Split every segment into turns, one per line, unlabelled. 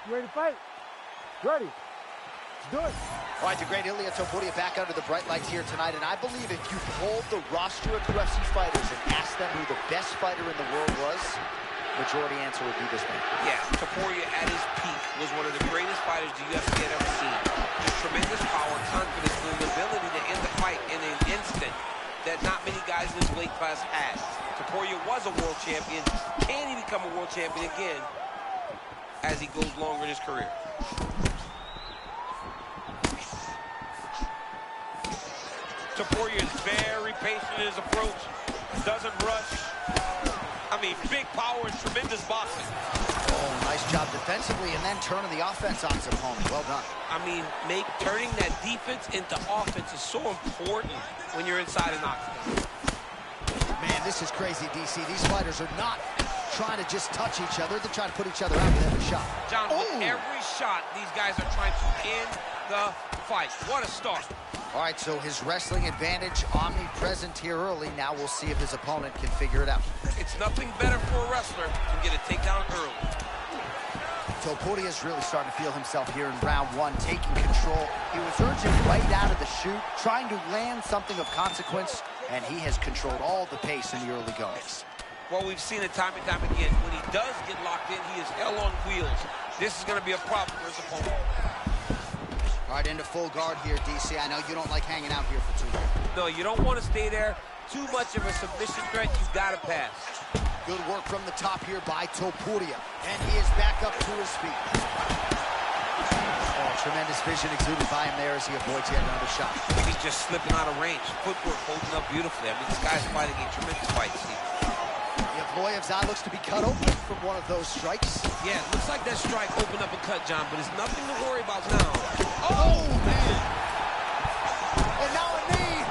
You ready to fight? Ready. Let's do it.
All right, the great Ilia Topuria back under the bright lights here tonight, and I believe if you polled the roster of UFC fighters and asked them who the best fighter in the world was, majority answer would be this man.
Yeah, Topuria at his peak was one of the greatest fighters the UFC had ever seen. Just tremendous power, confidence, and the ability to end the fight in an instant that not many guys in this weight class had. Topuria was a world champion. Can he become a world champion again as he goes longer in his career? Topuria is very patient in his approach, doesn't rush. I mean, big power and tremendous boxing.
Oh, nice job defensively and then turning the offense on his opponent. Well done.
I mean, turning that defense into offense is so important when you're inside an octagon.
Man, this is crazy, DC. These fighters are not trying to just touch each other. They're trying to put each other out with every shot.
John, with every shot, these guys are trying to end the fight. What a start.
All right, so his wrestling advantage omnipresent here early. Now we'll see if his opponent can figure it out.
It's nothing better for a wrestler to get a takedown early.
Topuria's really starting to feel himself here in round one, taking control. He was urging right out of the chute, trying to land something of consequence, and he has controlled all the pace in the early goings.
Well, we've seen it time and time again. When he does get locked in, he is hell on wheels. This is going to be a problem for his opponent.
All right, into full guard here, DC. I know you don't like hanging out here for too long.
No, you don't want to stay there. Too much of a submission threat, you've got to pass.
Good work from the top here by Topuria. And he is back up to his feet. Oh, tremendous vision exuded by him there as he avoids yet another shot.
He's just slipping out of range. Footwork holding up beautifully. I mean, this guy's fighting a tremendous fight, Steve.
Yevloev's eye looks to be cut open from one of those strikes.
Yeah, it looks like that strike opened up a cut, John, but it's nothing to worry about now.
Oh, man! And now a knee!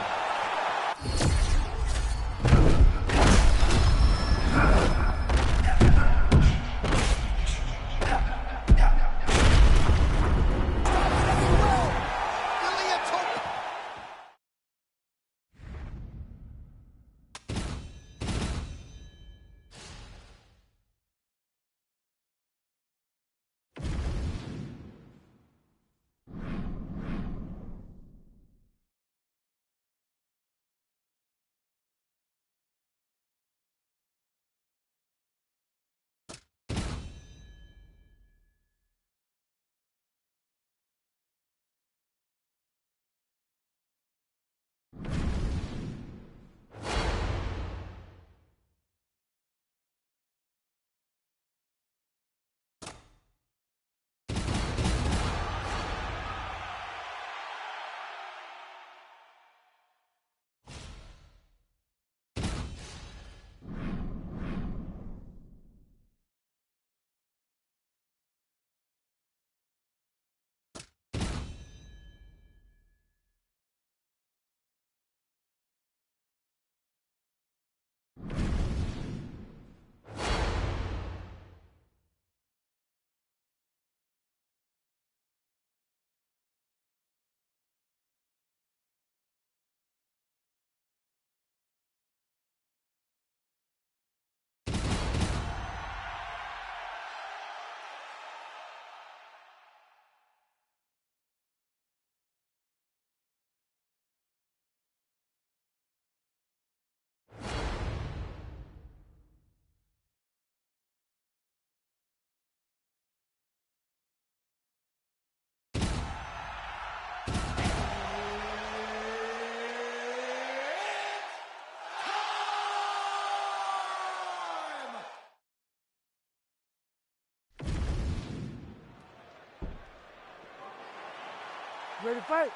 You ready to fight?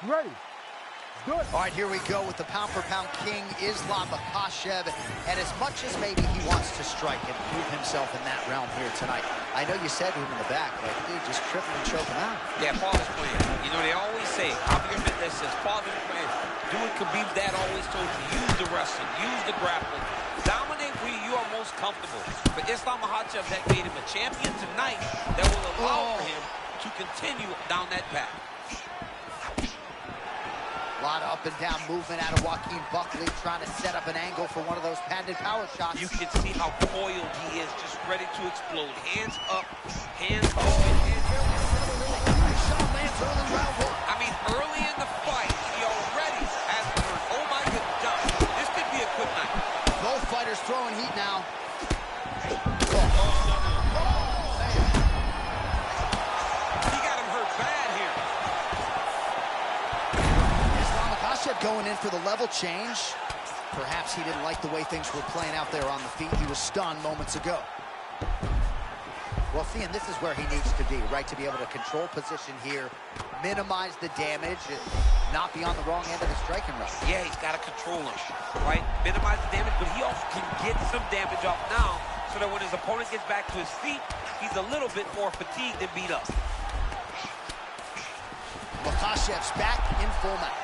You ready? Do it.
All right, here we go with the pound-for-pound king, Islam Makhachev. And as much as maybe he wants to strike and prove himself in that realm here tonight, I know you said to him in the back, like, dude, just trip him and choke him out.
Yeah, father's plan. You know, they always say, Javier Mendez says, father's plan. Do what Khabib's dad always told you. Use the wrestling, use the grappling. Dominate where you are most comfortable. For Islam Makhachev, that made him a champion tonight that will allow for him to continue down that path.
A lot of up and down movement out of Joaquin Buckley, trying to set up an angle for one of those patented power shots.
You can see how coiled he is, just ready to explode. Hands up, hands open. I mean, early in the fight, he already has learned, oh my goodness, this could be a good night.
Both fighters throwing heat now. Going in for the level change. Perhaps he didn't like the way things were playing out there on the feet. He was stunned moments ago. Well, Thean, this is where he needs to be, right? To be able to control position here, minimize the damage, and not be on the wrong end of the striking route.
Yeah, he's got to control him, right? Minimize the damage, but he also can get some damage off now so that when his opponent gets back to his feet, he's a little bit more fatigued and beat up.
Makhachev's back in full mount.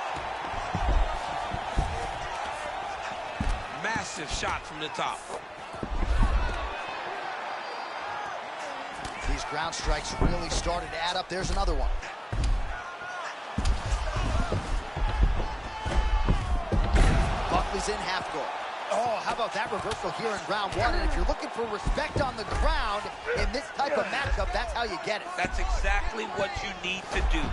Massive shot from the top.
These ground strikes really started to add up. There's another one. Buckley's in half guard. Oh, how about that reversal here in round one? And if you're looking for respect on the ground in this type of matchup, that's how you get it.
That's exactly what you need to do.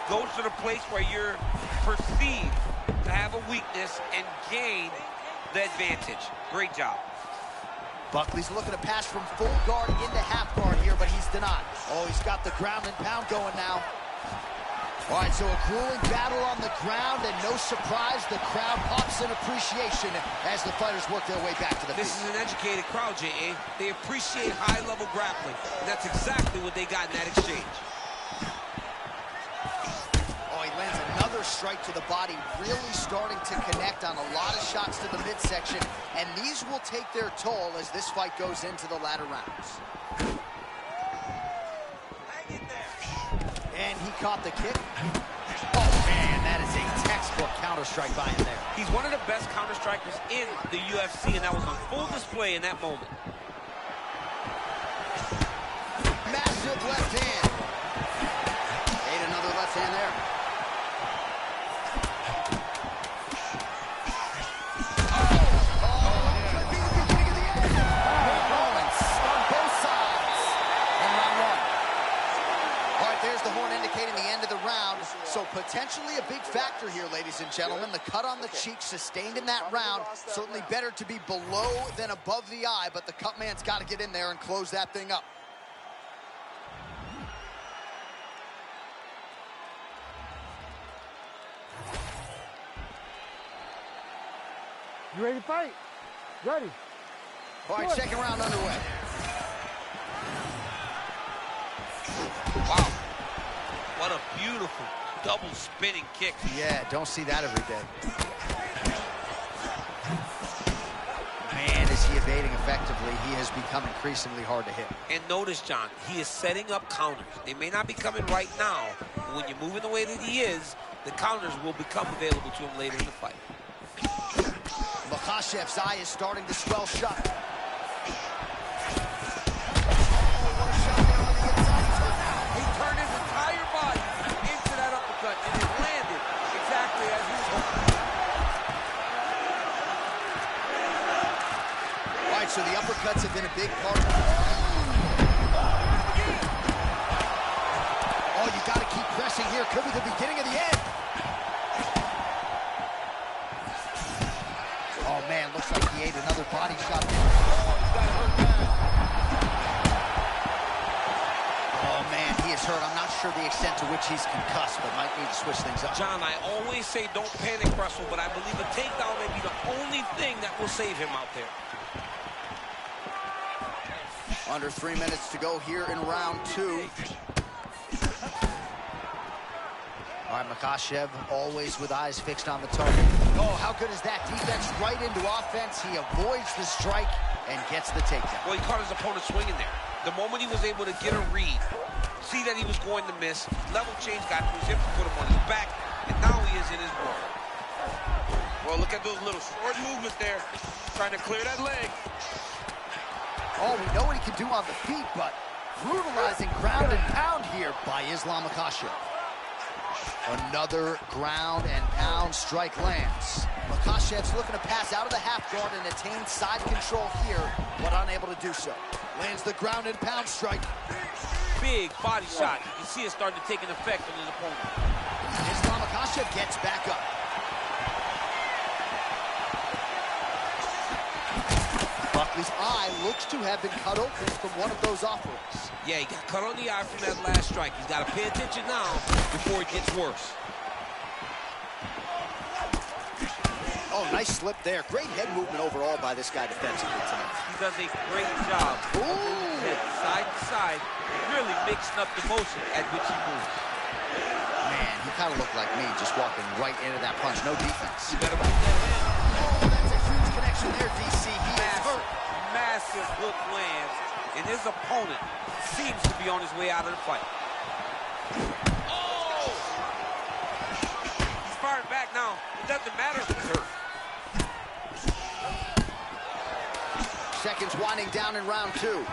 Go to the place where you're perceived to have a weakness and gain the advantage. Great job.
Buckley's looking to pass from full guard into half guard here, but he's denied. Oh, he's got the ground and pound going now. All right, so a grueling battle on the ground, and no surprise, the crowd pops in appreciation as the fighters work their way back to the feet.
This is an educated crowd, J.A. They appreciate high-level grappling, and that's exactly what they got in that exchange.
Lands another strike to the body, really starting to connect on a lot of shots to the midsection, and these will take their toll as this fight goes into the latter rounds.
Hang in there.
And he caught the kick. Oh, man, that is a textbook counter-strike by him there.
He's one of the best counter-strikers in the UFC, and that was on full display in that moment.
Massive left hand. Ate another left hand there. So potentially a big factor here, ladies and gentlemen. The cut on the cheek sustained in that round. Certainly better to be below than above the eye, but the cut man's got to get in there and close that thing up.
You ready to fight? Ready.
All right, second round underway.
Wow. What a beautiful double spinning kick.
Yeah, don't see that every day. Man, is he evading effectively. He has become increasingly hard to hit.
And notice, John, he is setting up counters. They may not be coming right now, but when you're moving the way that he is, the counters will become available to him later in the fight.
Makhachev's eye is starting to swell shut. So the uppercuts have been a big part. Oh, you got to keep pressing here. Could be the beginning of the end. Oh, man, looks like he ate another body shot. Oh, man, he is hurt. I'm not sure the extent to which he's concussed, but might need to switch things up.
John, I always say don't panic wrestle, but I believe a takedown may be the only thing that will save him out there.
Under 3 minutes to go here in round two. All right, Makhachev always with eyes fixed on the target. Oh, how good is that? Defense right into offense. He avoids the strike and gets the takedown.
Well, he caught his opponent swinging there. The moment he was able to get a read, see that he was going to miss, level change, got to his hips, put him on his back, and now he is in his world. Well, look at those little short movements there, trying to clear that leg.
Oh, we know what he can do on the feet, but brutalizing ground and pound here by Islam Makhachev. Another ground and pound strike lands. Makhachev's looking to pass out of the half guard and attain side control here, but unable to do so. Lands the ground and pound strike.
Big body shot. You can see it starting to take an effect on his opponent.
Islam Makhachev gets back up. Buckley's eye looks to have been cut open from one of those offerings.
Yeah, he got cut on the eye from that last strike. He's got to pay attention now before it gets worse.
Oh, nice slip there. Great head movement overall by this guy defensively tonight.
He does a great job. His head side to side, really mixing up the motion at which he moves.
Man, he kind of looked like me, just walking right into that punch. No defense.
You better move that head.
Oh, that's a huge connection there, DC. He is hurt.
Massive hook lands, and his opponent seems to be on his way out of the fight. Oh! He's firing back now. It doesn't matter if he's hurt.
Seconds winding down in round two.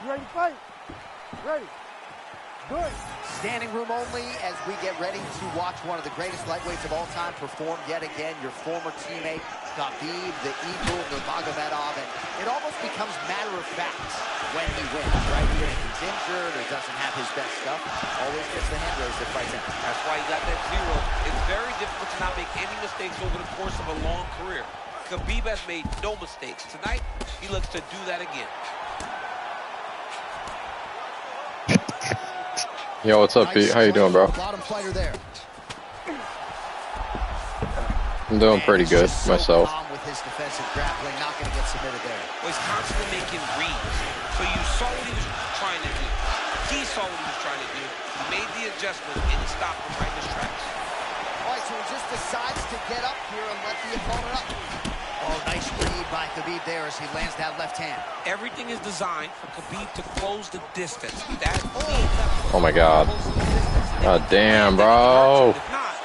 You ready to fight? Ready. Do it.
Standing room only as we get ready to watch one of the greatest lightweights of all time perform yet again. Your former teammate, Khabib, the Eagle, Nurmagomedov, and it almost becomes matter of fact when he wins, right? Even if he's injured or doesn't have his best stuff, always gets the hand raised at fight end.
That's why he got that zero. It's very difficult to not make any mistakes over the course of a long career. Khabib has made no mistakes. Tonight, he looks to do that again.
Yo, what's up, Pete? How you doing, bro?
Bottom fighter there.
I'm doing pretty good myself.
With his defensive grappling, not going to get submitted there.
Well, he's constantly making reads. So you saw what he was trying to do. He saw what he was trying to do. He made the adjustment, and he stopped him right in his tracks.
All right, so he just decides to get up here and let the opponent up. Oh, nice read by Khabib there as he lands that left hand.
Everything is designed for Khabib to close the distance. That
Oh my God. God damn, bro.
If not,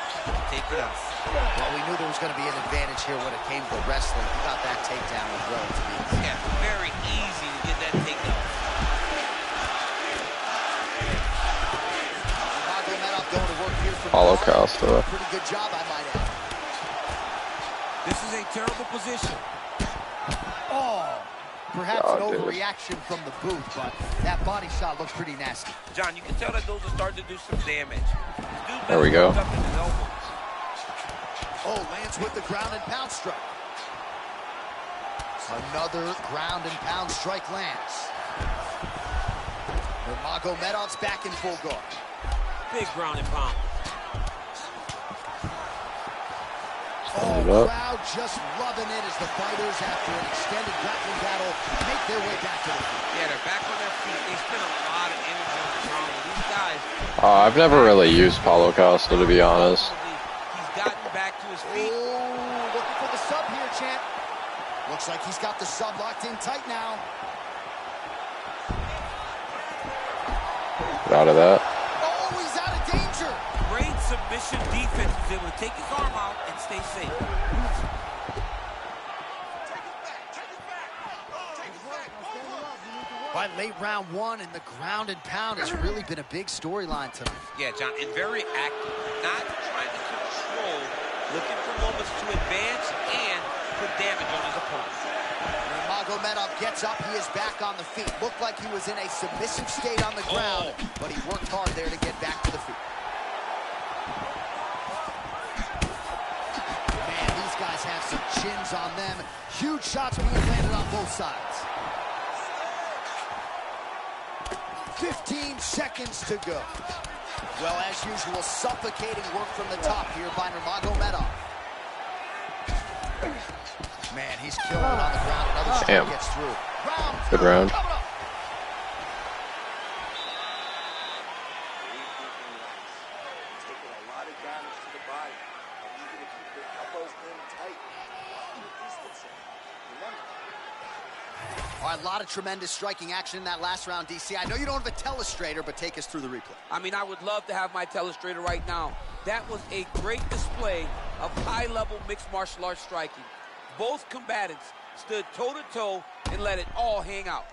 take it out.
Well, we knew there was going to be an advantage here when it came to wrestling. He got that takedown with relative ease.
Yeah, very easy to get that takedown.
Nurmagomedov going to work here for
Holocaust.
pretty good job, I might add.
This is a terrible position.
Oh, perhaps
God,
an
dude.
overreaction from the booth, but that body shot looks pretty nasty.
John, you can tell that those are starting to do some damage.
There we go.
Up in his elbows.
Oh, lands lands with the ground and pound strike. Another ground and pound strike lands. Nurmagomedov's back in full guard.
Big ground and pound.
Oh, crowd just loving it as the fighters, after an extended grappling battle, make their way back to the feet.
Yeah, they're back on their feet. They spend a lot of energy on the ground. These guys...
I've never really used Paulo Costa, to be honest.
He's gotten back to his feet.
Oh, looking for the sub here, champ. Looks like he's got the sub locked in tight now.
Get out of that.
Oh, he's out of danger.
Great submission defense. He's able to take his arm out and stay safe.
By late round one, and the ground and pound has really been a big storyline tonight.
Yeah, John, and very active. Not trying to control, looking for moments to advance and put damage on his opponent.
Nurmagomedov gets up, he is back on the feet. Looked like he was in a submissive state on the ground, but he worked hard there to get back to the feet. Man, these guys have some chins on them. Huge shots being landed on both sides. 15 seconds to go. Well, as usual, suffocating work from the top here by Nurmagomedov. Man, he's killing it on the ground. Another shot gets through.
Good round.
All right, a lot of tremendous striking action in that last round, DC. I know you don't have a telestrator, but take us through the replay.
I mean, I would love to have my telestrator right now. That was a great display of high-level mixed martial arts striking. Both combatants stood toe-to-toe and let it all hang out.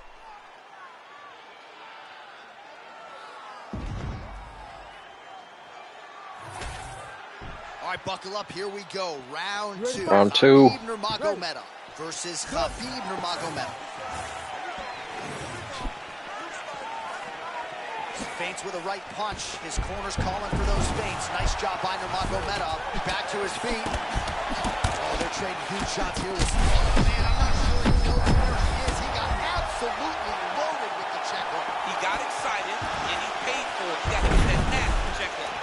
All right, buckle up. Here we go. Round two.
Round two.
Khabib Nurmagomedov versus Khabib Nurmagomedov. Feints with a right punch. His corner's calling for those feints. Nice job by Nurmagomedov. Back to his feet. Oh, they're trading huge shots here. Man, I'm not sure he knows where he is. He got absolutely loaded with the check hook.
He got excited, and he paid for it. He got to get that nasty check hook.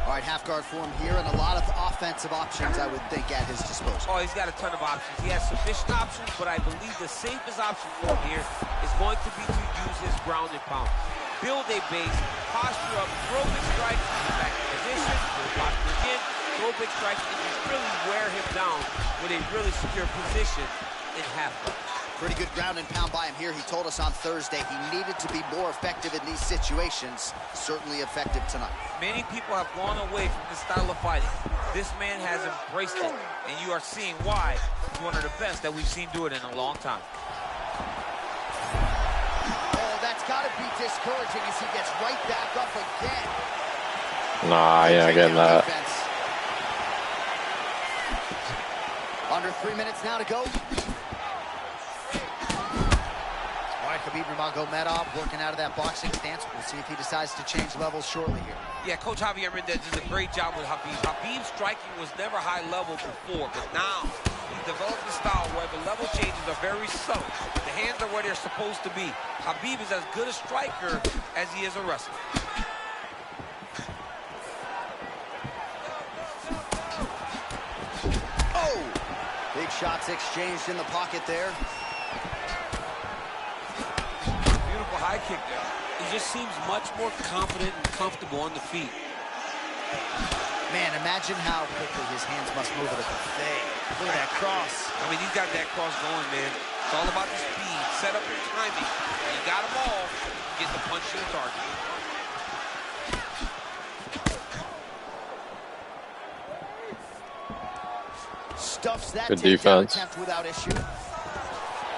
All right, half guard form here, and a lot of offensive options, I would think, at his disposal.
Oh, he's got a ton of options. He has sufficient options, but I believe the safest option for him here is going to be to use his ground and pound. Build a base, posture up, throw big strikes, get back in position, build posture again, throw big strikes, and just really wear him down with a really secure position in half guard.
Pretty good ground and pound by him here. He told us on Thursday he needed to be more effective in these situations. Certainly effective tonight.
Many people have gone away from this style of fighting. This man has embraced it, and you are seeing why he's one of the best that we've seen do it in a long time.
Oh, that's got to be discouraging as he gets right back up again.
Nah, you're not getting that.
Defense. Under 3 minutes now to go. Khabib Nurmagomedov working out of that boxing stance. We'll see if he decides to change levels shortly here.
Yeah, Coach Javier Mendez does a great job with Khabib. Khabib's striking was never high level before, but now he's developed a style where the level changes are very subtle. The hands are where they're supposed to be. Khabib is as good a striker as he is a wrestler.
Oh! Big shots exchanged in the pocket there.
High kick there. He just seems much more confident and comfortable on the feet.
Man, imagine how quickly his hands must move at the buffet. Look at that cross.
I mean, he's got that cross going, man. It's all about the speed, set up your timing. When you got them all, get the punch to the target.
Stuffs that
good
takedown
defense
attempt without issue.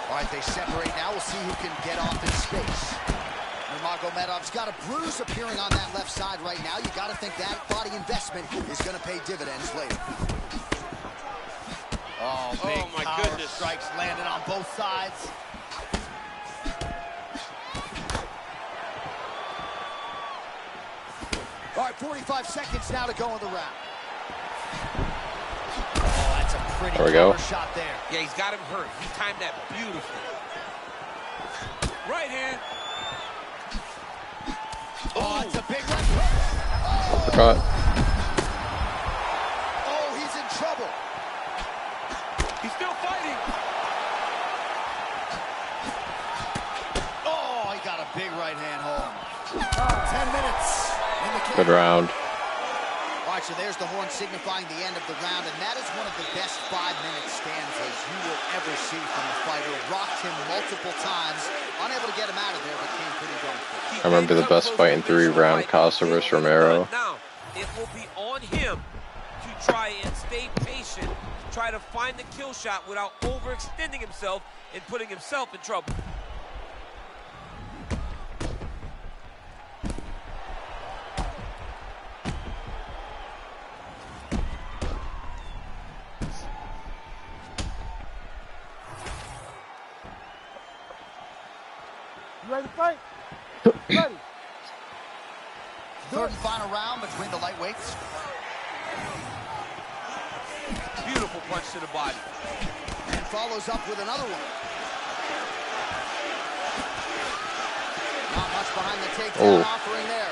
All right, they separate now. We'll see who can get off in space. Nurmagomedov's got a bruise appearing on that left side right now. You got to think that body investment is going to pay dividends later. Oh, big
my
power
goodness.
strikes landed on both sides. All right, 45 seconds now to go in the round. Oh, that's a pretty
There we go.
shot there.
Yeah, he's got him hurt. He timed that beautifully. Right hand.
Oh, it's a big left hook.
Uppercut.
Oh, he's in trouble.
He's still fighting.
Oh, he got a big right hand home. 10 minutes in the
Good round.
All right, so there's the horn signifying the end of the round, and that is one of the best 5-minute stanzas you will ever see from a fighter. Rocked him multiple times, unable to get him out of there, but came pretty darn quick.
I remember the best fight in 3 round, Costa versus Romero.
Now, it will be on him to try and stay patient, try to find the kill shot without overextending himself and putting himself in trouble.
You ready to fight? Ready.
Third and final round between the lightweights.
Beautiful punch to the body.
And follows up with another one. Not much behind the takedown offering there.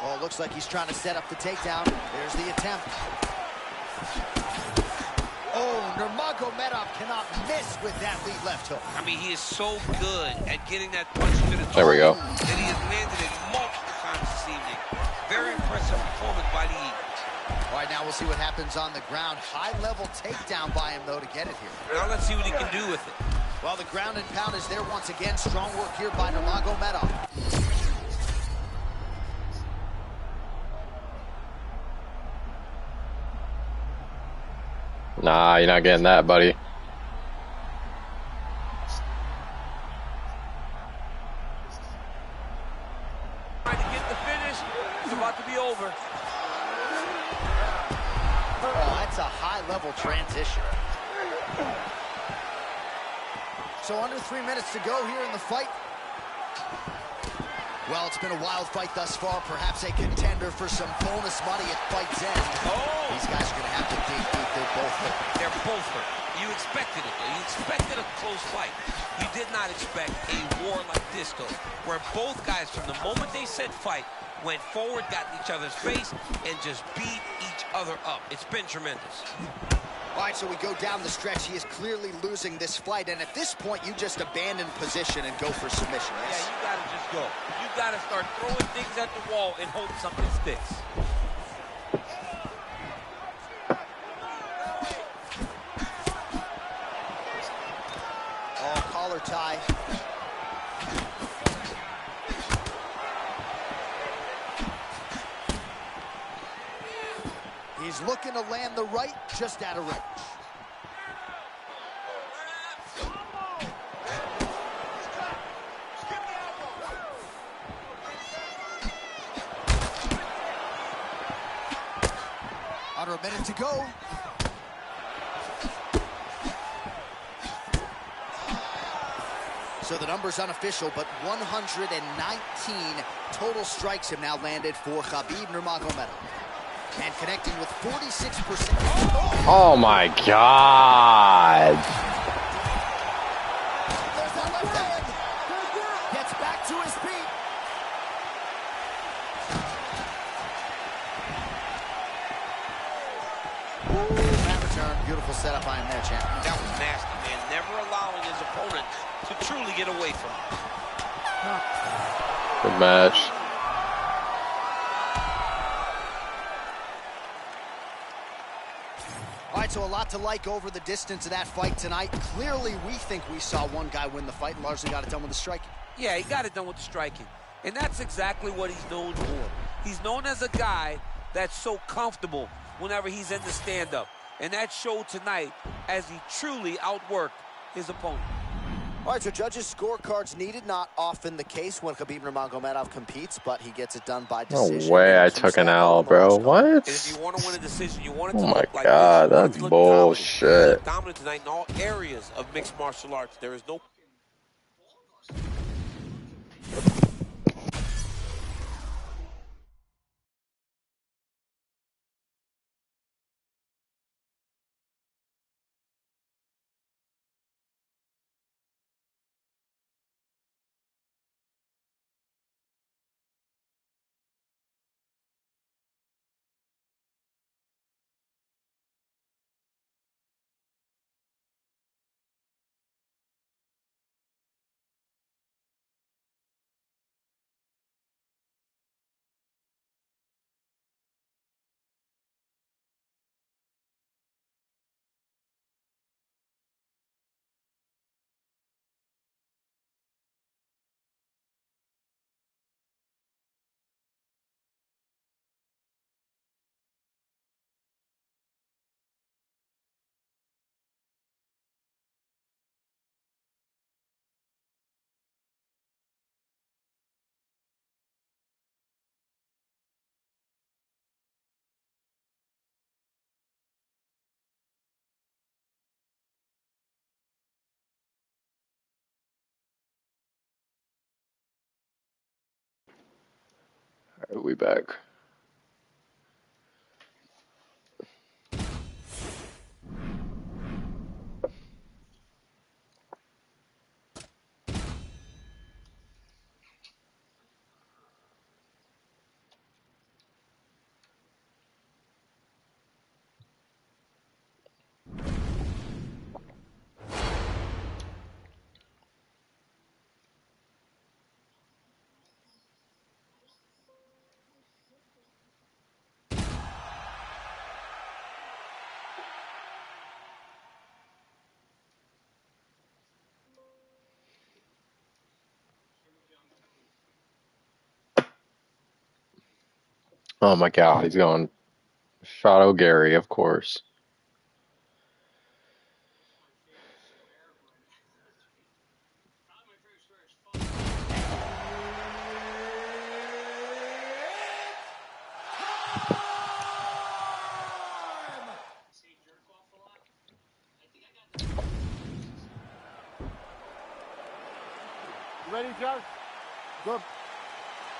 Oh, it looks like he's trying to set up the takedown. There's the attempt. Oh, Nurmagomedov cannot miss with that lead left hook.
I mean, he is so good at getting that punch to the
There we go.
that he has landed it multiple times this evening. Very impressive performance by the Eagle.
All right, now we'll see what happens on the ground. High-level takedown by him, though, to get it here.
Now let's see what he can do with it.
Well, the ground and pound is there once again. Strong work here by Nurmagomedov.
Nah, you're not getting that, buddy.
Trying to get the finish. It's about to be over.
Oh, that's a high-level transition. So under 3 minutes to go here in the fight. Well, it's been a wild fight thus far. Perhaps a contender for some bonus money at fight's end.
Oh!
These guys are going to have to dig deep. They're both hurt.
They're both hurt. You expected it. You expected a close fight. You did not expect a war like this, though, where both guys, from the moment they said fight, went forward, got in each other's face, and just beat each other up. It's been tremendous.
All right, so we go down the stretch. He is clearly losing this fight, and at this point, you just abandon position and go for submission, yes?
Yeah, you got to just go. You got to start throwing things at the wall and hope something sticks.
Oh, collar tie. He's looking to land the right, just out of range. Under a minute to go. So the number's unofficial, but 119 total strikes have now landed for Khabib Nurmagomedov. And connecting with 46%.
Oh my God.
There's that left hand. Gets back to his feet. That return, beautiful setup by him there, champ.
That was nasty, man. Never allowing his opponent to truly get away from him.
Good match.
All right, so a lot to like over the distance of that fight tonight. Clearly, we think we saw one guy win the fight and largely got it done with the striking.
Yeah, he got it done with the striking. And that's exactly what he's known for. He's known as a guy that's so comfortable whenever he's in the stand-up. And that showed tonight as he truly outworked his opponent.
All right, so judges' scorecards needed. Not often the case when Khabib Nurmagomedov competes, but he gets it done by
No
decision.
way I took an L, bro. What?
And if you want to win a decision, you want it to
Oh my
look like
God,
this. You want it
that's
to look dominant.
bullshit.
You look dominant tonight in all areas of mixed martial arts. There is no...
Alright, we back. Oh my God, he's going Shadow Gary, of course.
You ready, Josh? Go.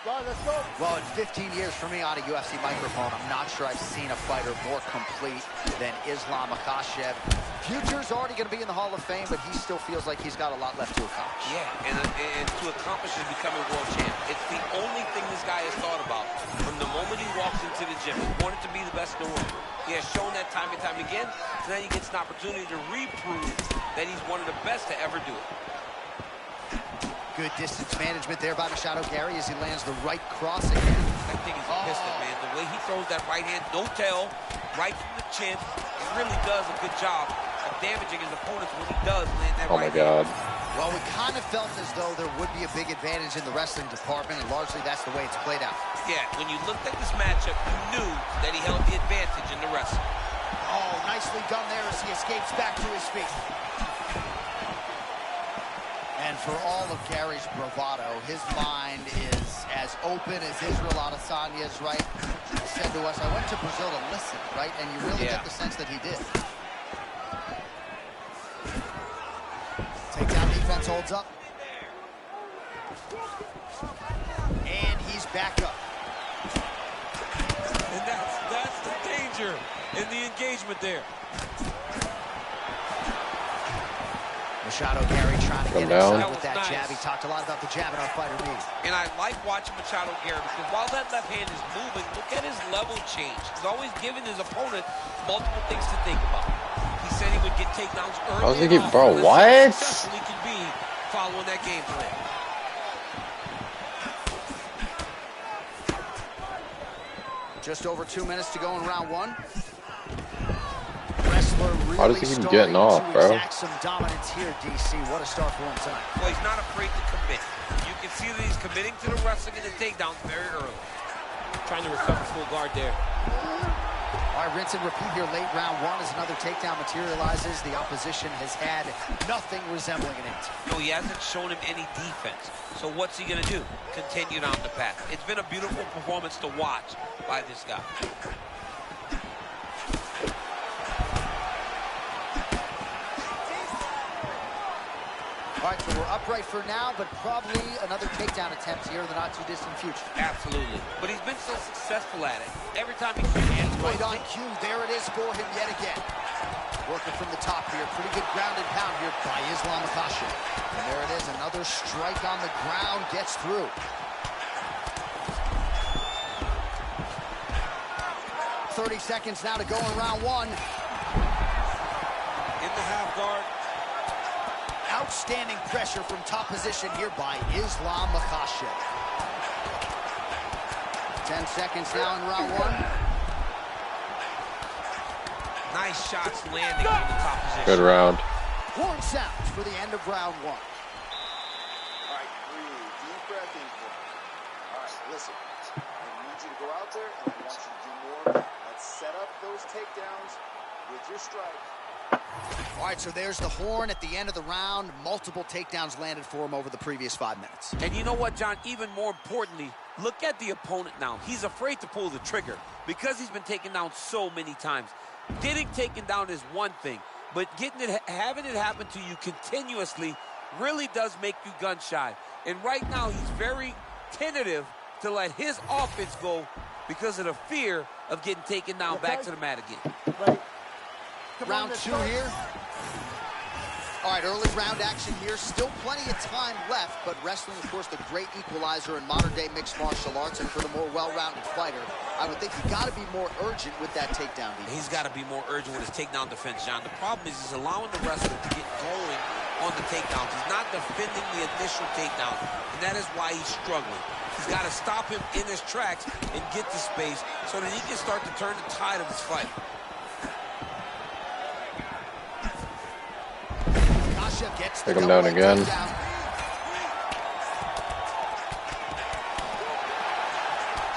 Go, let's go.
Well, in 15 years for me on a UFC microphone, I'm not sure I've seen a fighter more complete than Islam Makhachev. Future's already going to be in the Hall of Fame, but he still feels like he's got a lot left to accomplish.
Yeah, and to accomplish is becoming world champ. It's the only thing this guy has thought about from the moment he walks into the gym. He wanted to be the best in the world. He has shown that time and time again, so then he gets an opportunity to reprove that he's one of the best to ever do it.
Good distance management there by Machado Gary as he lands the right cross again.
That thing is a pistol, man. The way he throws that right hand, no tail, right from the chin, he really does a good job of damaging his opponents when he does land that right hand.
Oh my God.
Well, we kind of felt as though there would be a big advantage in the wrestling department, and largely that's the way it's played out.
Yeah, when you looked at this matchup, you knew that he held the advantage in the wrestling.
Oh, nicely done there as he escapes back to his feet. And for all of Gary's bravado, his mind is as open as Israel Adesanya's, right? He said to us, I went to Brazil to listen, right? And you really get the sense that he did. Takedown defense holds up. And he's back up.
And that's the danger in the engagement there.
Machado Gary trying to get inside with that jab. He talked a lot about the jab in our fighter meeting.
And I like watching Machado Gary because while that left hand is moving, look at his level change. He's always giving his opponent multiple things to think about. He said he would get takedowns early.
I was thinking, bro, what?
Successful he could be following that game plan.
Just over 2 minutes to go in round one.
Why does he keep getting off, bro?
Some dominance here, DC. What a start for him tonight.
Well, he's not afraid to commit. You can see that he's committing to the wrestling and the takedowns very early. Trying to recover full guard there.
All right, rinse and repeat here. Late round one as another takedown materializes. The opposition has had nothing resembling an answer.
No, he hasn't shown him any defense. So what's he going to do? Continue down the path. It's been a beautiful performance to watch by this guy.
All right, so we're upright for now, but probably another takedown attempt here in the not-too-distant future.
Absolutely. But he's been so successful at it. Every time he hands
Right on cue, there it is for him yet again. Working from the top here. Pretty good ground and pound here by Islam Makhachev. And there it is, another strike on the ground, gets through. "30 seconds now to go in round one.
in the half guard.
Outstanding pressure from top position here by Islam Makhachev. 10 seconds now in round one.
Nice shots landing on the top position.
Good round.
Horn sounds for the end of round one.
All right, breathe. Deep breath in for me. All right, listen. I need you to go out there, and I want you to do more. Let's set up those takedowns with your strike.
All right, so there's the horn at the end of the round. Multiple takedowns landed for him over the previous 5 minutes.
And you know what, John? Even more importantly, look at the opponent now. He's afraid to pull the trigger because he's been taken down so many times. Getting taken down is one thing, but having it happen to you continuously really does make you gun shy. And right now, he's very tentative to let his offense go because of the fear of getting taken down back to the mat again.
Right.
Round two here. All right, early round action here. Still plenty of time left, but wrestling, of course, the great equalizer in modern-day mixed martial arts, and for the more well-rounded fighter, I would think you got to be more urgent with that takedown defense.
He's got to be more urgent with his takedown defense, John. The problem is he's allowing the wrestler to get going on the takedowns. He's not defending the initial takedown, and that is why he's struggling. He's got to stop him in his tracks and get to space so that he can start to turn the tide of his fight.
Gets
Take him down again.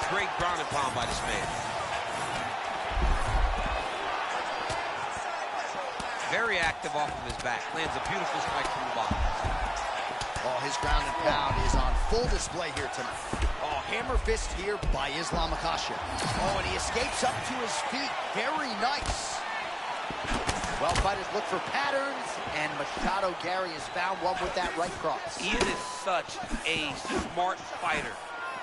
Great ground and pound by this man. Very active off of his back. Lands a beautiful strike from the bottom.
Oh, his ground and pound is on full display here tonight. Oh, hammer fist here by Islam Makhachev. Oh, and he escapes up to his feet. Very nice. Well, fighters look for patterns, and Machado Gary has found one with that right cross.
Ian is such a smart fighter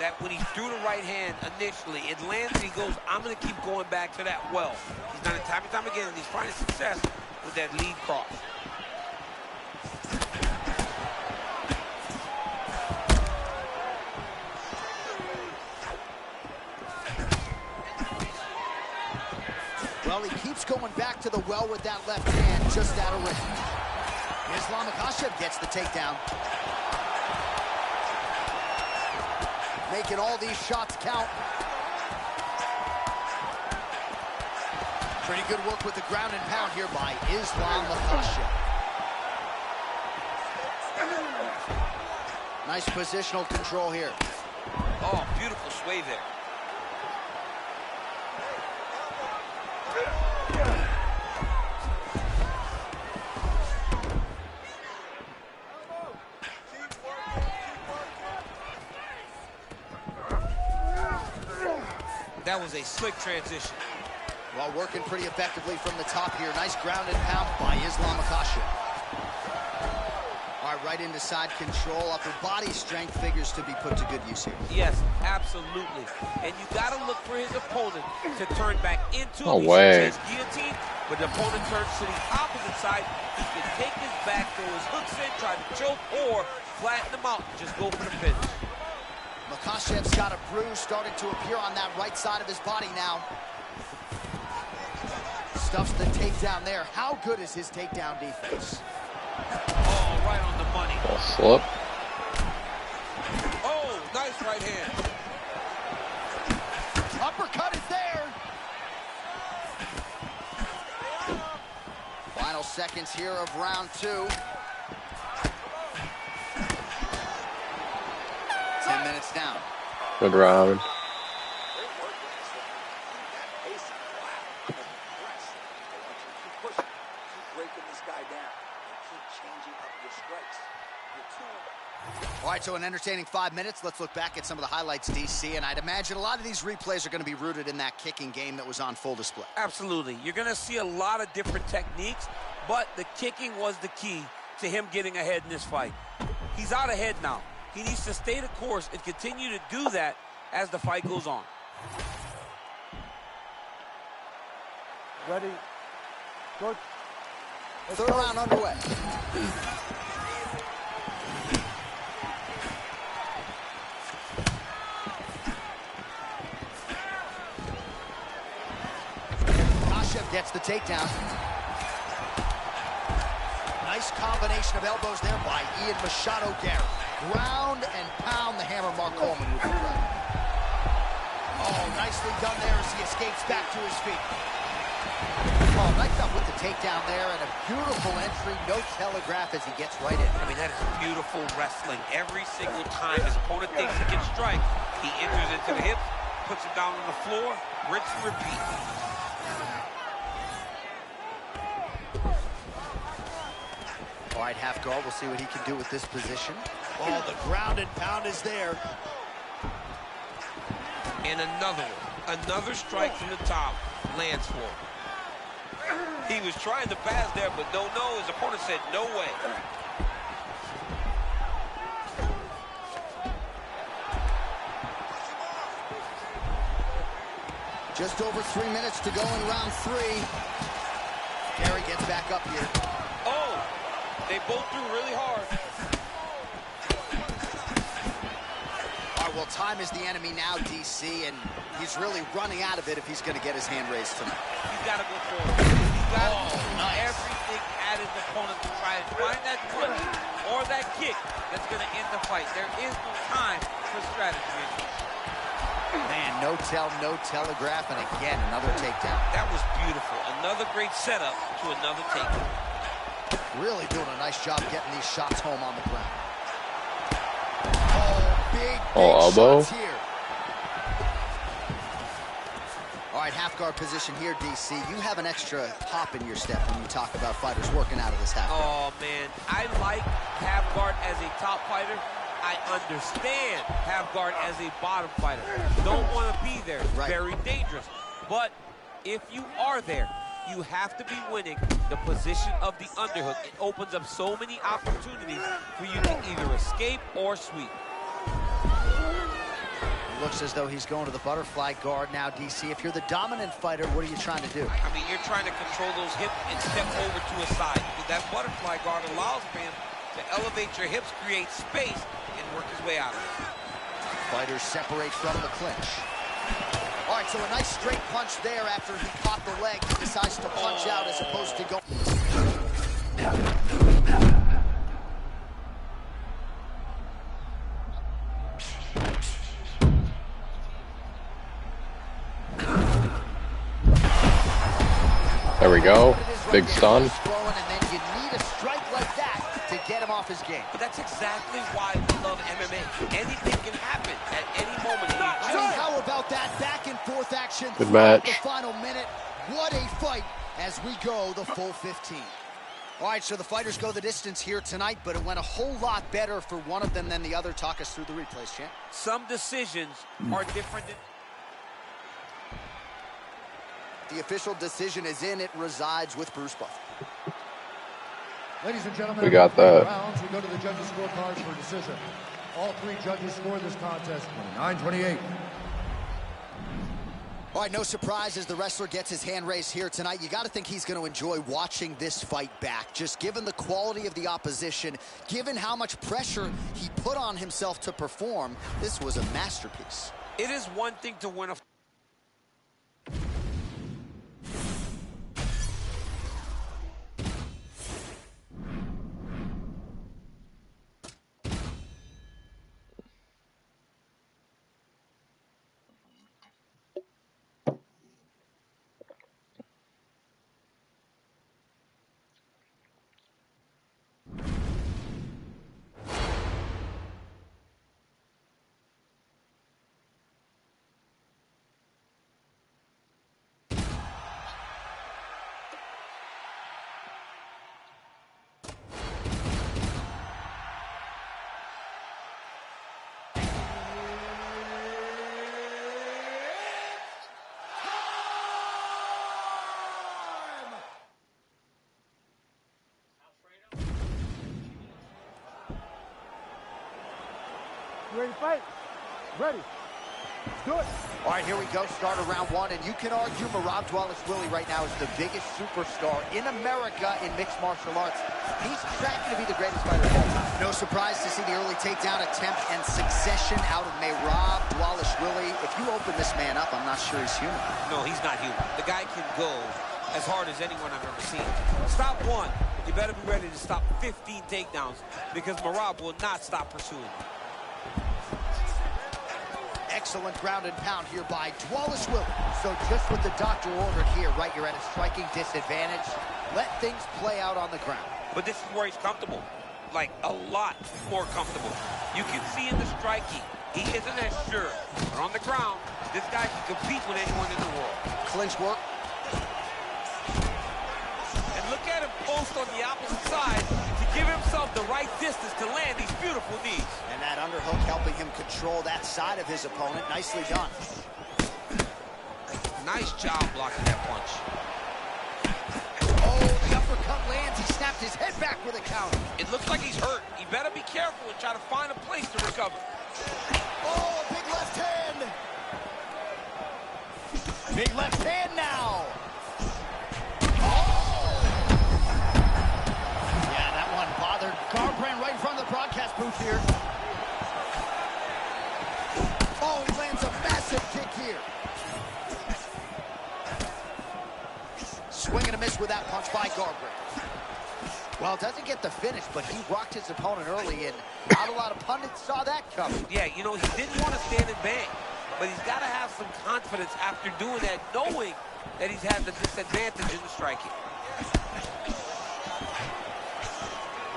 that when he threw the right hand initially, it lands and he goes, I'm going to keep going back to that well. He's done it time and time again, and he's finding success with that lead cross.
Well, he keeps going back to the well with that left hand, just out of range. Islam Makhachev gets the takedown. Making all these shots count. Pretty good work with the ground and pound here by Islam Makhachev. Nice positional control here.
Oh, beautiful sway there. That was a slick transition.
Well, working pretty effectively from the top here. Nice ground and pound by Islam Makhachev. All right, right into side control. Upper body strength figures to be put to good use here.
Yes, absolutely. And you got to look for his opponent to turn back into
No way.
his guillotine, but the opponent turns to the opposite side. He can take his back, throw his hooks in, try to choke, or flatten him out. Just go for the finish.
Makhachev's got a bruise starting to appear on that right side of his body now. Stuffs the takedown there. How good is his takedown defense?
Oh, right on the money.
A slip.
Oh, nice right hand.
Uppercut is there. Final seconds here of round two. 10 minutes down.
Good round.
Great work with this one. Pace. Wow.
right, so an entertaining 5 minutes. Let's look back at some of the highlights, DC, and I'd imagine a lot of these replays are going to be rooted in that kicking game that was on full display.
Absolutely. You're going to see a lot of different techniques, but the kicking was the key to him getting ahead in this fight. He's out ahead now. He needs to stay the course and continue to do that as the fight goes on.
Ready. Go.
Third round underway. Makhachev gets the takedown. Nice combination of elbows there by Ian Machado Garry. Ground and pound the hammer Mark Coleman would be right. Oh, nicely done there as he escapes back to his feet. Oh, nice up with the takedown there and a beautiful entry. No telegraph as he gets right in.
I mean, that is beautiful wrestling. Every single time his opponent thinks he can strike, he enters into the hips, puts him down on the floor, rinse and repeat.
All right, half guard. We'll see what he can do with this position. Oh, the ground and pound is there.
And another one. Another strike from the top lands for him. He was trying to pass there, but no. His opponent said no way.
Just over 3 minutes to go in round 3. Garry gets back up here.
Oh, they both threw really hard.
All right, well, time is the enemy now, DC, and he's really running out of it if he's going to get his hand raised tonight.
He's got to go forward. He's got to do
nice.
everything at his opponent to try and find that punch or that kick that's going to end the fight. There is no time for strategy.
Man, no tell, no telegraph, and again, another takedown.
That was beautiful. Another great setup to another takedown.
Really doing a nice job getting these shots home on the ground. Oh, big
elbow.
shots here. All right, half guard position here, DC. You have an extra hop in your step when you talk about fighters working out of this half guard.
Oh, man. I like half guard as a top fighter. I understand half guard as a bottom fighter. Don't want to be there.
Right.
Very dangerous. But if you are there, you have to be winning the position of the underhook. It opens up so many opportunities for you to either escape or sweep.
It looks as though he's going to the butterfly guard now, DC. If you're the dominant fighter, what are you trying to do?
I mean, you're trying to control those hips and step over to a side. Because that butterfly guard allows him to elevate your hips, create space, and work his way out of it.
Fighters separate from the clinch. All right, so a nice straight punch there after he caught the leg. He decides to punch out as opposed to go.
There we go. Big stun.
And then you need a strike like that to get him off his game.
But that's exactly why we love MMA. Anything can happen at any moment.
How about that back and forth action?
Good match.
The final minute. What a fight as we go the full 15. All right, so the fighters go the distance here tonight, but it went a whole lot better for one of them than the other. Talk us through the replays, champ.
Some decisions are different than...
The official decision is in. It resides with Bruce Buffer.
Ladies and gentlemen,
We got that.
rounds, we go to the judges' scorecards for decision. All 3 judges scored this contest 29-28.
All right, no surprise as the wrestler gets his hand raised here tonight. You got to think he's going to enjoy watching this fight back. Just given the quality of the opposition, given how much pressure he put on himself to perform, this was a masterpiece.
It is one thing to win a...
ready to fight? Ready. Do it.
All right, here we go. Start of round one, and you can argue Merab Dvalishvili right now is the biggest superstar in America in mixed martial arts. He's tracking to be the greatest fighter of all time. No surprise to see the early takedown attempt and succession out of Merab Dvalishvili. If you open this man up, I'm not sure he's human.
No, he's not human. The guy can go as hard as anyone I've ever seen. Stop one. You better be ready to stop 15 takedowns because Merab will not stop pursuing.
Excellent ground and pound here by Dvalishvili. So just what the doctor ordered here, right? You're at a striking disadvantage. Let things play out on the ground.
But this is where he's comfortable. Like, a lot more comfortable. You can see in the striking, he isn't as sure. But on the ground, this guy can compete with anyone in the world.
Clinch work.
And look at him post on the opposite side to give himself the right distance to land these beautiful knees.
And that underhook helping him control that side of his opponent. Nicely done.
Nice job blocking that punch.
Oh, the uppercut lands. He snapped his head back with a counter.
It looks like he's hurt. He better be careful and try to find a place to recover.
Oh, big left hand. Big left hand now. Oh! Yeah, that one bothered Garbrandt right in front of the broadcast booth here. Oh, he lands a massive kick here. Swing and a miss with that punch by Garbrandt. Well, doesn't get the finish, but he rocked his opponent early, and not a lot of pundits saw that coming.
Yeah, you know, he didn't want to stand and bang, but he's got to have some confidence after doing that, knowing that he's had the disadvantage in the striking.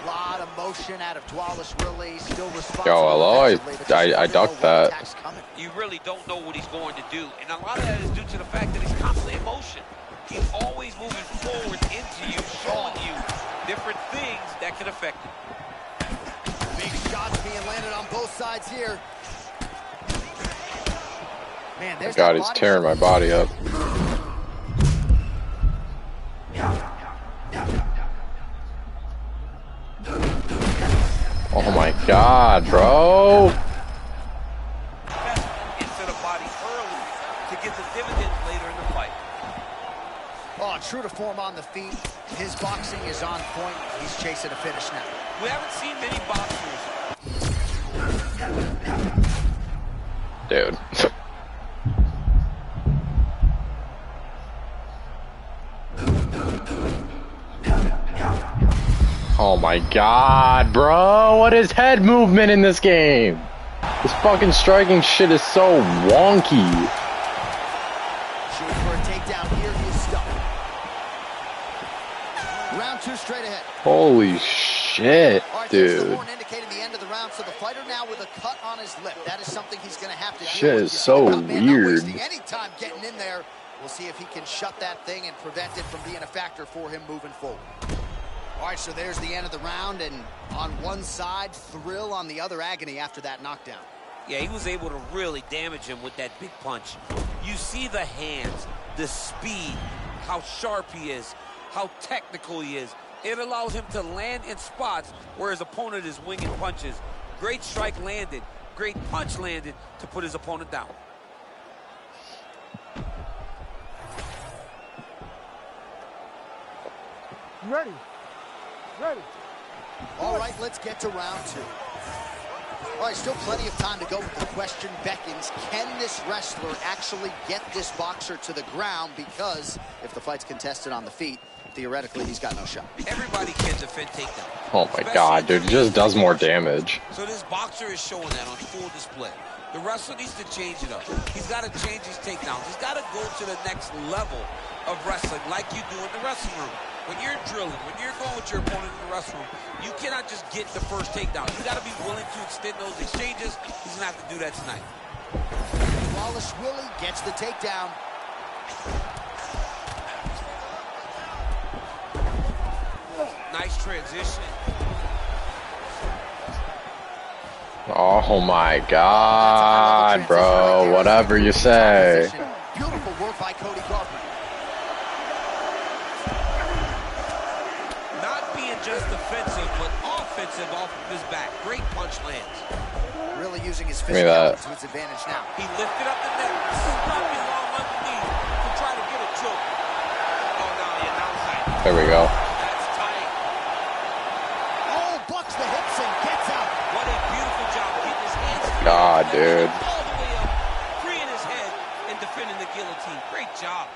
A lot of motion out of Dvalishvili, still responsible.
Yo, hello, I ducked that.
You really don't know what he's going to do, and a lot of that is due to the fact that he's constantly in motion. He's always moving forward into you, showing you different things that can affect it.
Big shots being landed on both sides here. Man, there's
God, he's tearing my body up. Oh my God, bro.
Into the body early to get the dividends later in the fight.
Oh, true to form on the feet. His boxing is on point. He's chasing a finish now.
We haven't seen many boxers.
Dude. Oh my God, bro. What is head movement in this game? This fucking striking shit is so wonky.
Shooting for a takedown here. He is stuck. Round two straight ahead.
Holy shit,
All right, there's the
dude.
horn indicating the end of the round, so the fighter now with a cut on his lip. That is something he's going to have to
Shit
deal with.
is so
Man, not
weird.
wasting any time getting in there. We'll see if he can shut that thing and prevent it from being a factor for him moving forward. All right, so there's the end of the round, and on one side, thrill, on the other, agony after that knockdown.
Yeah, he was able to really damage him with that big punch. You see the hands, the speed, how sharp he is, how technical he is. It allows him to land in spots where his opponent is winging punches. Great strike landed, great punch landed to put his opponent down.
Ready. Ready.
All right, let's get to round two. All right, still plenty of time to go. The question beckons, can this wrestler actually get this boxer to the ground? Because if the fight's contested on the feet, theoretically, he's got no shot.
Everybody can defend takedown.
Oh my God, dude. It just does more damage.
So this boxer is showing that on full display. The wrestler needs to change it up. He's got to change his takedowns. He's got to go to the next level of wrestling like you do in the wrestling room. When you're drilling, when you're going with your opponent in the wrestling room, you cannot just get the first takedown. You got to be willing to extend those exchanges. He's going to have to do that tonight.
Dvalishvili gets the takedown.
Nice transition.
Oh my God, bro. Whatever you say.
Beautiful work by Cody Garbrandt.
Not being just defensive, but offensive off of his back. Great punch lands.
Really using his
me that.
physicality to his advantage now.
He lifted up the neck, stopping long underneath to try to get a choke. Oh, no, yeah, now it's tight.
There we go.
That's tight.
Oh, bucks the hips and gets out.
What a beautiful job getting his hands free.
God, dude.
All the way up, freeing his head and defending the guillotine. Great job.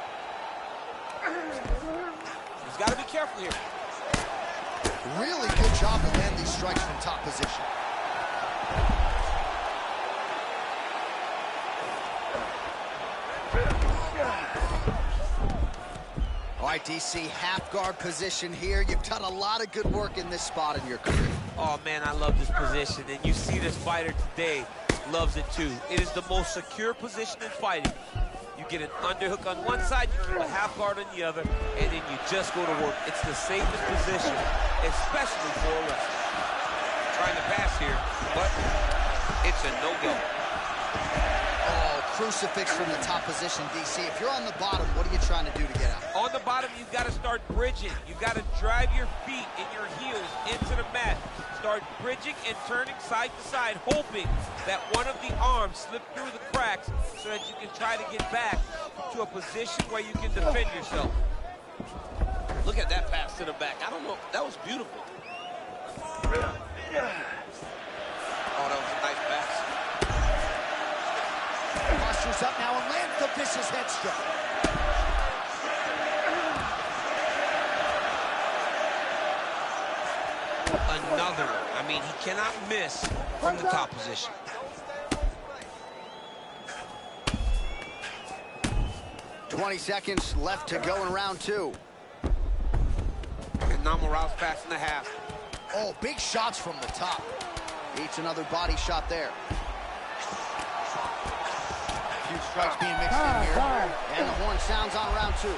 He's got to be careful here.
Really good job to land these strikes from top position. All right, DC, half guard position here. You've done a lot of good work in this spot in your career.
Oh, man, I love this position. And you see this fighter today loves it, too. It is the most secure position in fighting. You get an underhook on one side, you keep a half guard on the other, and then you just go to work. It's the safest position, especially for a wrestler. Trying to pass here, but it's a no-go.
Oh, crucifix from the top position, DC. If you're on the bottom, what are you trying to do to get out?
On the bottom, you've got to start bridging. You've got to drive your feet and your heels into the mat. Start bridging and turning side to side, hoping that one of the arms slip through the cracks so that you can try to get back to a position where you can defend yourself. Look at that pass to the back. I don't know. That was beautiful. Oh, that was a nice pass.
Postures up now and lands the vicious head strike.
Another one. I mean, he cannot miss from the top position.
"20 seconds left to go in round two.
And now Morales passing the half.
Oh, big shots from the top. Eats another body shot there. A few strikes being mixed in here. And the horn sounds on round two.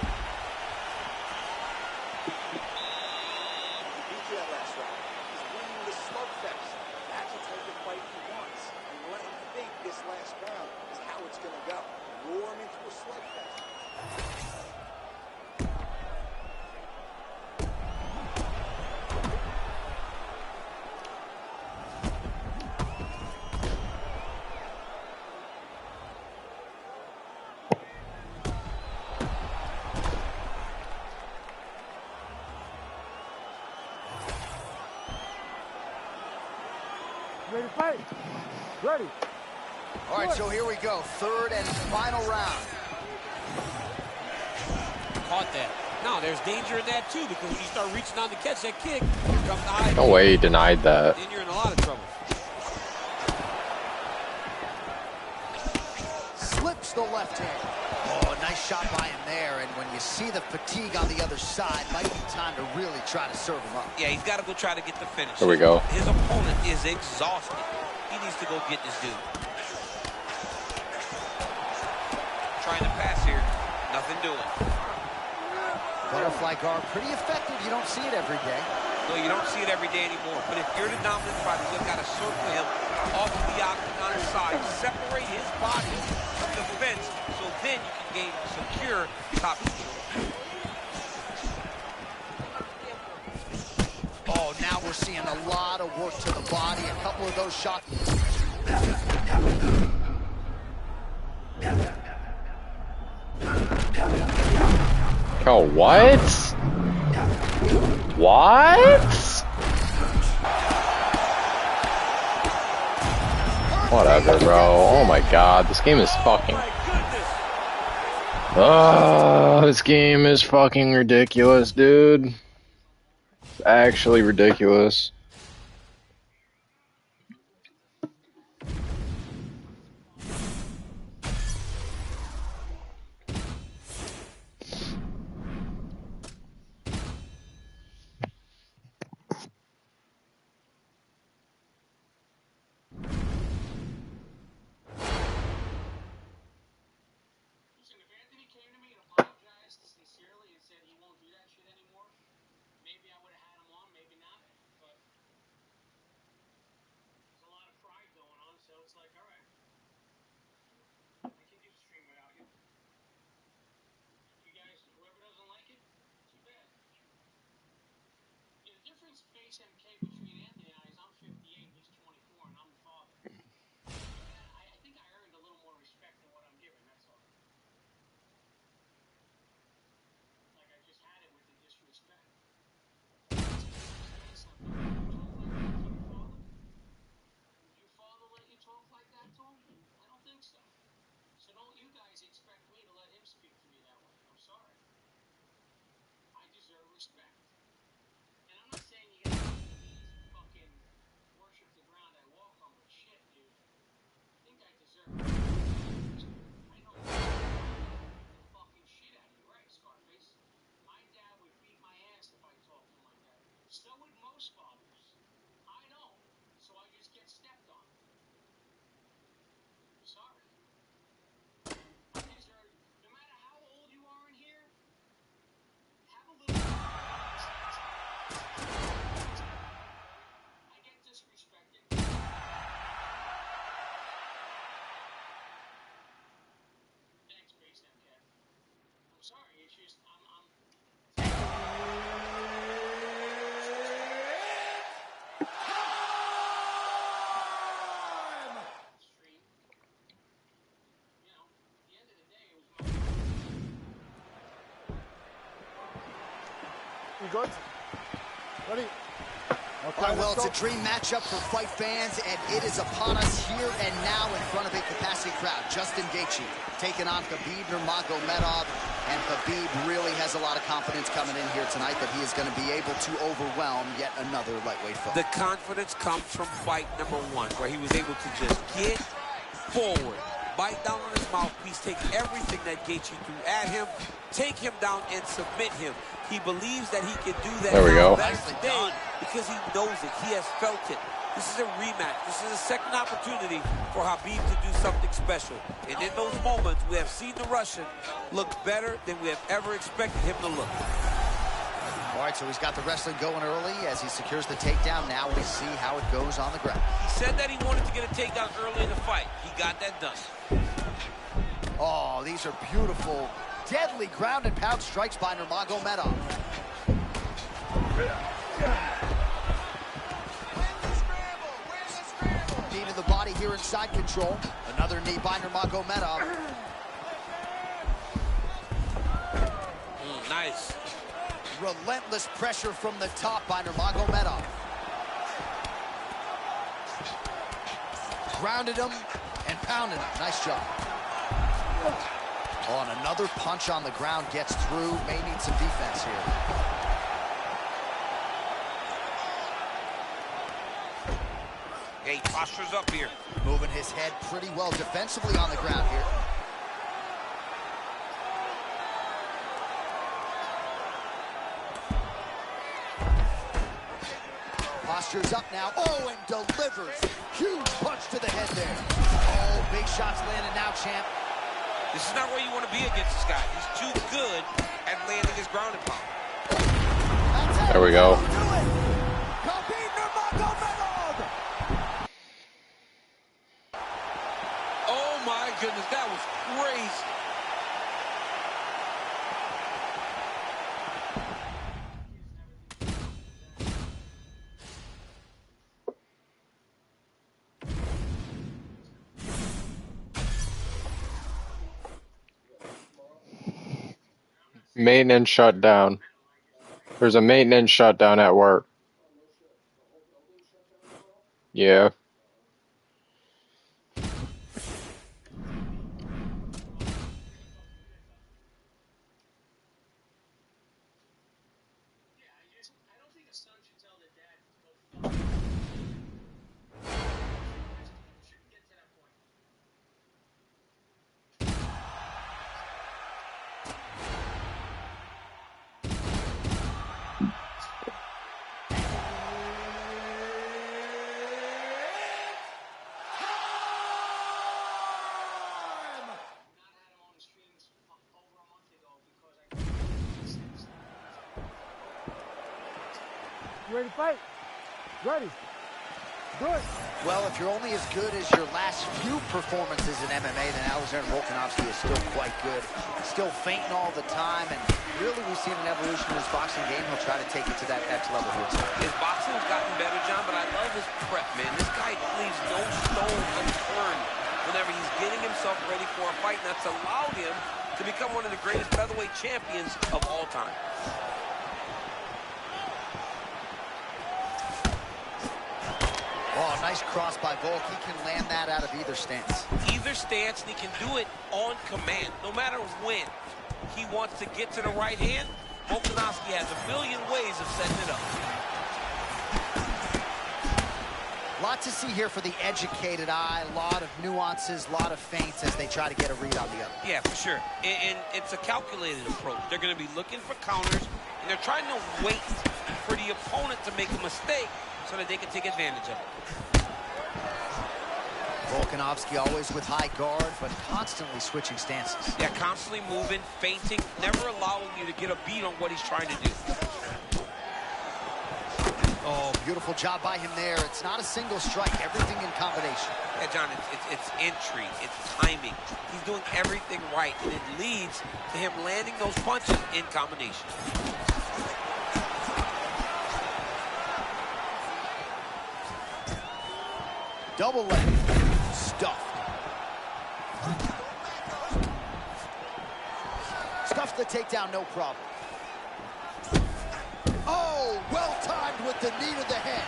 Beat you that last round. He's winning the slugfest. That's the type of fight he wants. And let him think this last round is how it's going to go. Lure him into a slugfest.
Ready to fight? Ready.
All right, so here we go. Third and final round.
Caught that. No, there's danger in that too, because when you start reaching on to catch that kick, here comes the high
No
kick.
way he denied that.
Then you're in a lot of trouble.
Slips the left hand. Oh, a nice shot by him there. And when you see the fatigue on the other side, might be time to really try to serve him up.
Yeah, he's got to go try to get the finish.
Here we go.
His opponent is exhausted. He needs to go get this dude. Trying to pass here. Nothing doing.
Butterfly guard, pretty effective. You don't see it every day.
No, you don't see it every day anymore. But if you're the dominant fighter, you've got to circle him off of the octagon side. Separate his body from the fence so then you can gain secure top control.
Oh, now we're seeing a lot of work to the body. A couple of those shots.
Oh, what? What? Whatever, bro. Oh my god, this game is fucking... Oh, this game is fucking ridiculous, dude. It's actually ridiculous.
respect. And I'm not saying you gotta fucking worship the ground I walk on, but shit, dude. I think I deserve it. I know the fucking shit out of you, right, Scarface? My dad would beat my ass if I talked to him like that. So would most fathers. I know. So I just get stepped on. Sorry. I deserve, no matter how old you are in here, have a little. I get disrespected. Thanks, Base Cat. I'm sorry, it's just stream. You know, at the end of the day, it was my.
You good? Ready? Okay,
All right, well,
let's
it's
go.
a dream matchup for fight fans, and it is upon us here and now in front of a capacity crowd. Justin Gaethje taking on Khabib Nurmagomedov, and Khabib really has a lot of confidence coming in here tonight that he is going to be able to overwhelm yet another lightweight foe.
The confidence comes from fight number 1, where he was able to just get forward, bite down on his mouthpiece, take everything that Gaethje threw at him, take him down and submit him. He believes that he can do that.
There we go.
Better today because he knows it. He has felt it. This is a rematch. This is a second opportunity for Khabib to do something special. And in those moments, we have seen the Russian look better than we have ever expected him to look.
All right, so he's got the wrestling going early as he secures the takedown. Now we see how it goes on the ground.
He said that he wanted to get a takedown early in the fight. He got that done.
Oh, these are beautiful, deadly ground and pound strikes by Nurmagomedov. Knee to the body here inside control. Another knee by Nurmagomedov.
Nice.
Relentless pressure from the top by Nurmagomedov. Grounded him and pounded him. Nice job. Oh, and another punch on the ground gets through. May need some defense here.
Hey, postures up here.
Moving his head pretty well defensively on the ground here. Postures up now. Oh, and delivers. Huge punch to the head there. Oh, big shots landed now, champ.
This is not where you want to be against this guy. He's too good at landing his ground and pound.
There we go.
Oh my goodness, that was crazy.
Maintenance shutdown. There's a maintenance shutdown at work. Yeah.
I don't think a son should tell their dad to go shouldn't get to that point. Not had him on the streams over a month ago because I
You ready to fight? Ready. Good.
Well, if you're only as good as your last few performances in MMA, then Alexander Volkanovski is still quite good. Still fainting all the time, and really we've seen an evolution in his boxing game. He'll try to take it to that next level here tonight.
His boxing has gotten better, John, but I love his prep, man. This guy leaves no stone unturned whenever he's getting himself ready for a fight, and that's allowed him to become one of the greatest featherweight champions of all time.
Oh, nice cross by Volk. He can land that out of either stance.
Either stance, and he can do it on command, no matter when. He wants to get to the right hand, Volkanovski has a million ways of setting it up.
Lot to see here for the educated eye. A lot of nuances, a lot of feints as they try to get a read on the other.
Yeah, for sure. And it's a calculated approach. They're going to be looking for counters, and they're trying to wait for the opponent to make a mistake so that they can take advantage of it.
Volkanovski always with high guard, but constantly switching stances.
Yeah, constantly moving, feinting, never allowing you to get a beat on what he's trying to do.
Oh, beautiful job by him there. It's not a single strike, everything in combination.
Yeah, John, it's entry, it's timing. He's doing everything right, and it leads to him landing those punches in combination.
Double leg. Stuffed. Stuffed the takedown, no problem. Oh, well-timed with the knee to the head.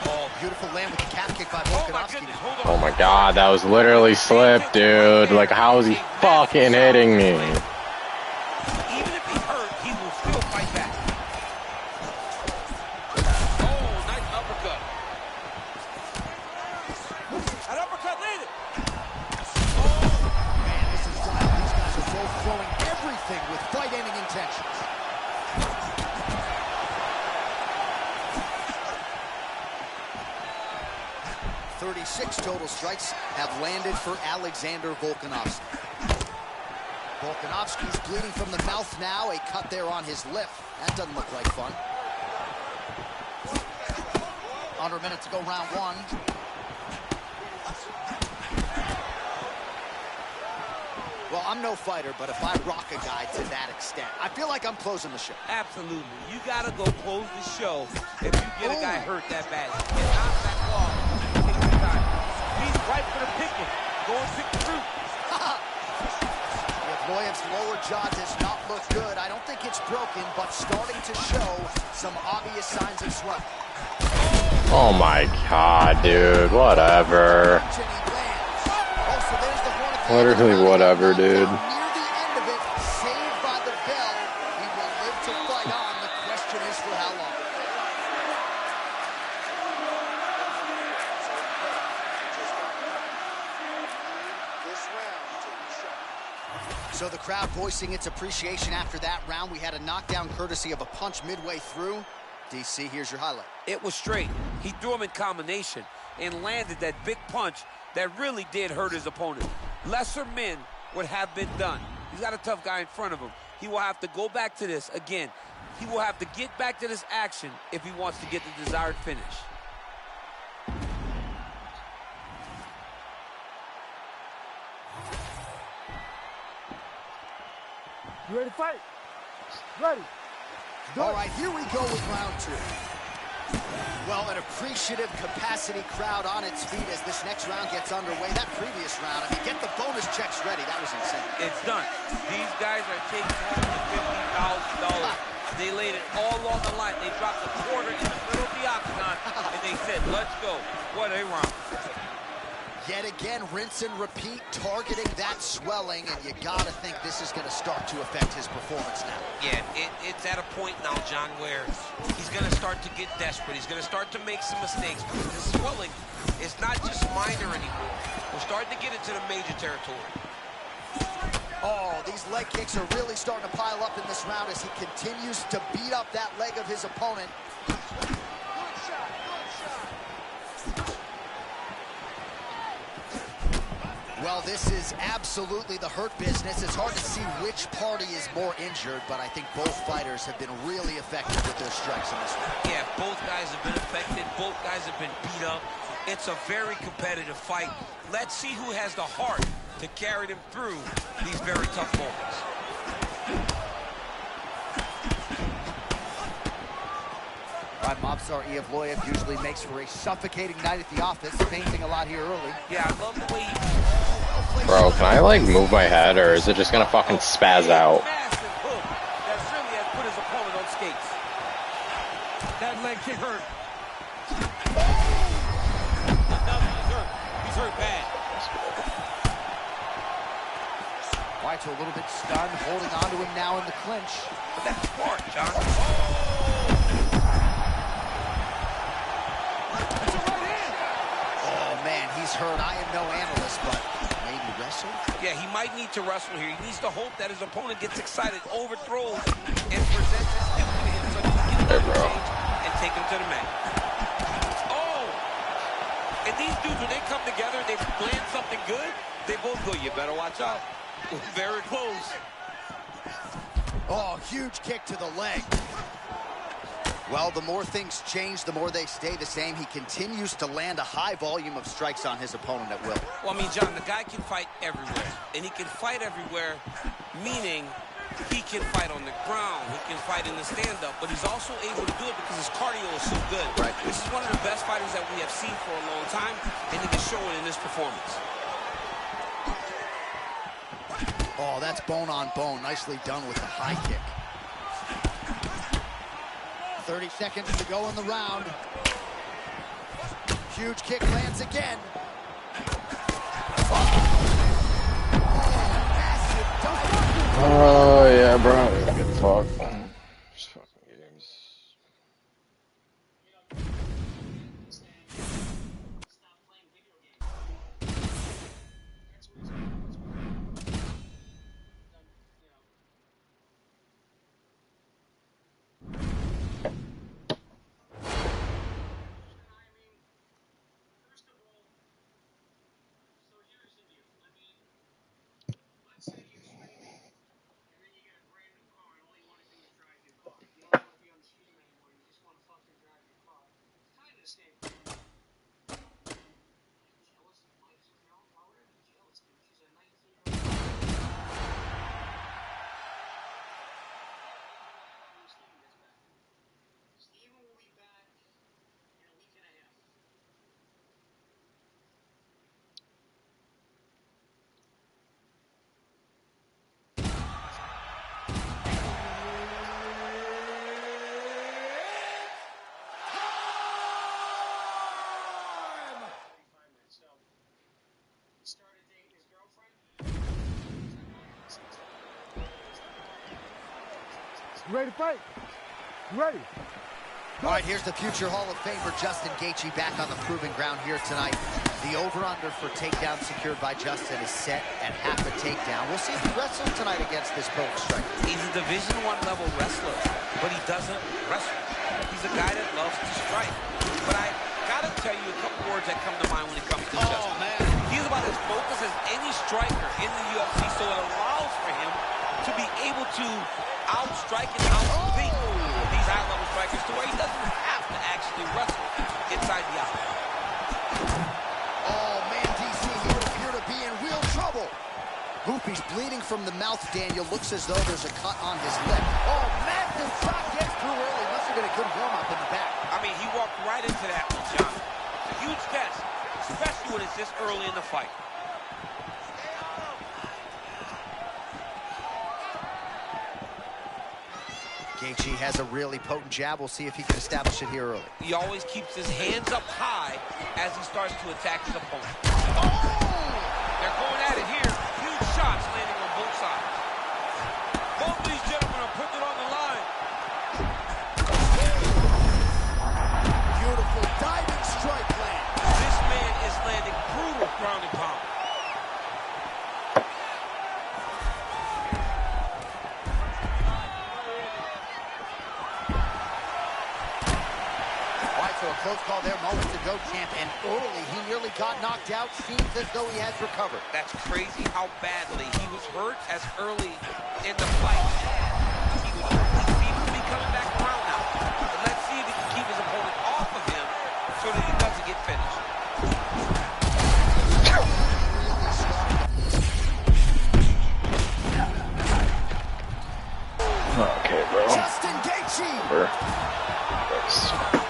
Oh, beautiful land with the calf kick by Volkanovski.
Oh my god, that was literally slip, dude. Like, how is he fucking hitting me?
Even if he's hurt, he will still fight back. Oh, nice uppercut. An uppercut landed.
Man, this is wild. These guys are both throwing everything with fight-ending intentions. Six total strikes have landed for Alexander Volkanovski. Volkanovski's bleeding from the mouth now. A cut there on his lip. That doesn't look like fun. Under a minute to go, round one. Well, I'm no fighter, but if I rock a guy to that extent, I feel like I'm closing the show.
Absolutely. You got to go close the show if you get a guy hurt that bad. You cannot back off. Take your time. He's right for the picking. Go and pick the fruit.
Evloev's lower jaw does not look good. I don't think it's broken, but starting to show some obvious signs of swelling.
Oh my god, dude. Whatever. Literally whatever, dude.
Near the end of it, saved by the bell. He will live to fight on. The question is for how long.
This round to be shot.
So the crowd voicing its appreciation after that round. We had a knockdown courtesy of a punch midway through. DC, here's your highlight.
It was straight. He threw him in combination and landed that big punch that really did hurt his opponent. Lesser men would have been done. He's got a tough guy in front of him. He will have to go back to this. Again, he will have to get back to this action if he wants to get the desired finish.
You ready to fight? Ready.
All right, here we go with round two. Well, an appreciative capacity crowd on its feet as this next round gets underway. That previous round, I mean, get the bonus checks ready. That was insane.
It's done. These guys are taking home the $50,000. They laid it all on the line. They dropped a quarter in the middle of the octagon, and they said, let's go. What a round.
Yet again, rinse and repeat, targeting that swelling, and you gotta think this is gonna start to affect his performance now.
Yeah, it's at a point now, John, where he's gonna start to get desperate. He's gonna start to make some mistakes because this swelling is not just minor anymore. We're starting to get into the major territory.
Oh, these leg kicks are really starting to pile up in this round as he continues to beat up that leg of his opponent. Well, this is absolutely the hurt business. It's hard to see which party is more injured, but I think both fighters have been really effective with their strikes in this one.
Yeah, both guys have been affected. Both guys have been beat up. It's a very competitive fight. Let's see who has the heart to carry them through these very tough moments.
Right, Movsar Evloev usually makes for a suffocating night at the office, painting a lot here early.
Yeah, I love the way
Bro, can I, like, move my head, or is it just gonna fucking spaz out?
massive hook that certainly has put his opponent on skates. That leg kick hurt. He's hurt. He's hurt bad.
right, so a little bit stunned, holding on to him now in the clinch.
But that's smart, John.
Oh, man, he's hurt. I am no analyst, but maybe wrestle?
Yeah, he might need to wrestle here. He needs to hope that his opponent gets excited, overthrows, and presents his hip to him so he can get another change and take him to the mat. Oh! And these dudes, when they come together and they plan something good, they both go, you better watch out. Very close.
Oh, huge kick to the leg. Well, the more things change, the more they stay the same. He continues to land a high volume of strikes on his opponent at will.
Well, I mean, John, the guy can fight everywhere. And he can fight everywhere, meaning he can fight on the ground. He can fight in the stand-up. But he's also able to do it because his cardio is so good.
Right.
This is one of the best fighters that we have seen for a long time, and he can show it in this performance.
Oh, that's bone on bone. Nicely done with the high kick. 30 seconds to go in the round. Huge kick lands again. Massive dive.
Oh, yeah, bro. Good talk. Just fucking games.
Stop playing video games. That's what it's done, you know. I mean, first of all, so here's the deal. I mean, let's say you're streaming, and then you get a brand new car, and all you want to do is drive your car. You don't want to be on the stream anymore. You just want to fucking drive your car. It's kind of the same thing. Are you jealous of Mike's girl? Why would I be jealous, dude? She's a 19-year-old. Steven gets back. Steven will be back in a week and a half. So, he started dating his girlfriend.
You ready to fight? You ready?
All right, here's the future Hall of Famer Justin Gaethje back on the proving ground here tonight. The over-under for takedown secured by Justin is set at half a takedown. We'll see if he wrestles tonight against this Polish striker.
He's a Division I level wrestler, but he doesn't wrestle. He's a guy that loves to strike. But I gotta tell you a couple words that come to mind when it comes to Justin.
Man.
He's about as focused as any striker in the UFC, so it allows for him to be able to outstrike and outthink these high-level strikers to where he doesn't have to actually wrestle inside the octagon.
Oh, man, DC, he would appear to be in real trouble. Hoopy's bleeding from the mouth, Daniel. Looks as though there's a cut on his lip. Oh, massive shot gets through early. Must have been a good warm-up in the back.
I mean, he walked right into that one, John. It's a huge test, especially when it's this early in the fight.
Gaethje has a really potent jab. We'll see if he can establish it here early.
He always keeps his hands up high as he starts to attack his opponent. They're going at it here. Huge shots landing on both sides. Both these gentlemen are putting it on the line.
Beautiful diving strike land.
This man is landing brutal ground and pound.
All right, so a close call there moments ago, champ. And early, he nearly got knocked out. Seems as though he has recovered.
That's crazy how badly he was hurt as early in the fight. He seems to be coming back around now. But let's see if he can keep his opponent off of him so that he doesn't get finished.
Okay, bro.
Justin Gaethje.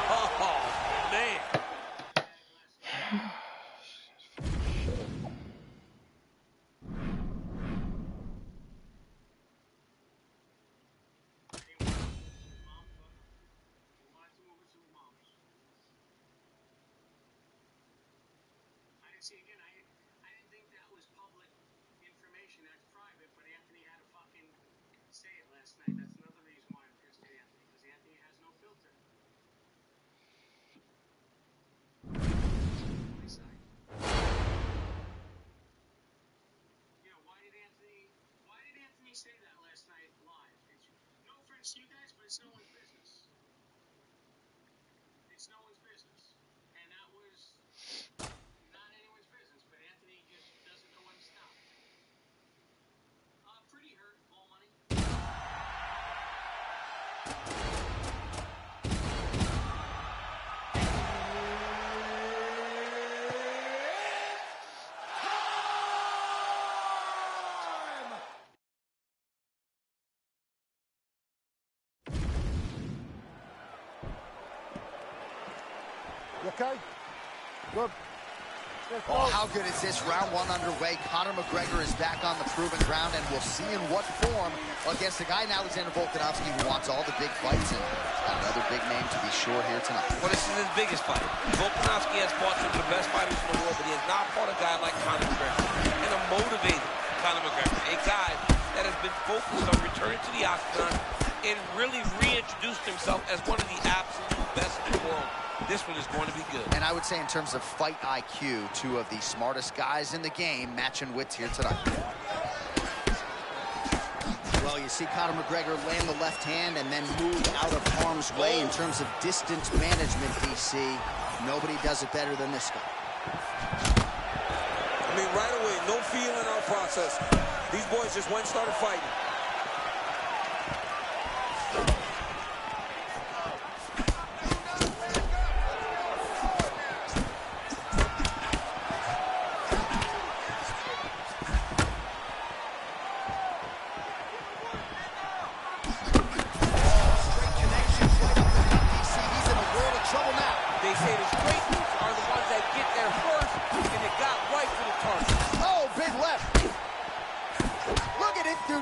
Oh, man.
See, again, I didn't think that was public information. That's private, but me say that last night live. No offense to you guys, but it's no one's business. It's no one's business. And that was not anyone's business, but Anthony just doesn't know when to stop. Pretty hurt, ball money.
You okay? Good.
Oh, how good is this? Round one underway. Conor McGregor is back on the proven ground, and we'll see in what form against the guy in Alexander Volkanovski who wants all the big fights, and got another big name to be sure here tonight.
Well, this is his biggest fight. Volkanovski has fought some of the best fighters in the world, but he has not fought a guy like Conor McGregor, and a motivated Conor McGregor, a guy that has been focused on returning to the octagon and really reintroduced himself as one of the absolute best in the world. This one is going to be good.
And I would say in terms of fight IQ, two of the smartest guys in the game matching wits here tonight. Well, you see Conor McGregor land the left hand and then move out of harm's way in terms of distance management, DC. Nobody does it better than this guy.
I mean, right away, no feel in our process. These boys just went and started fighting.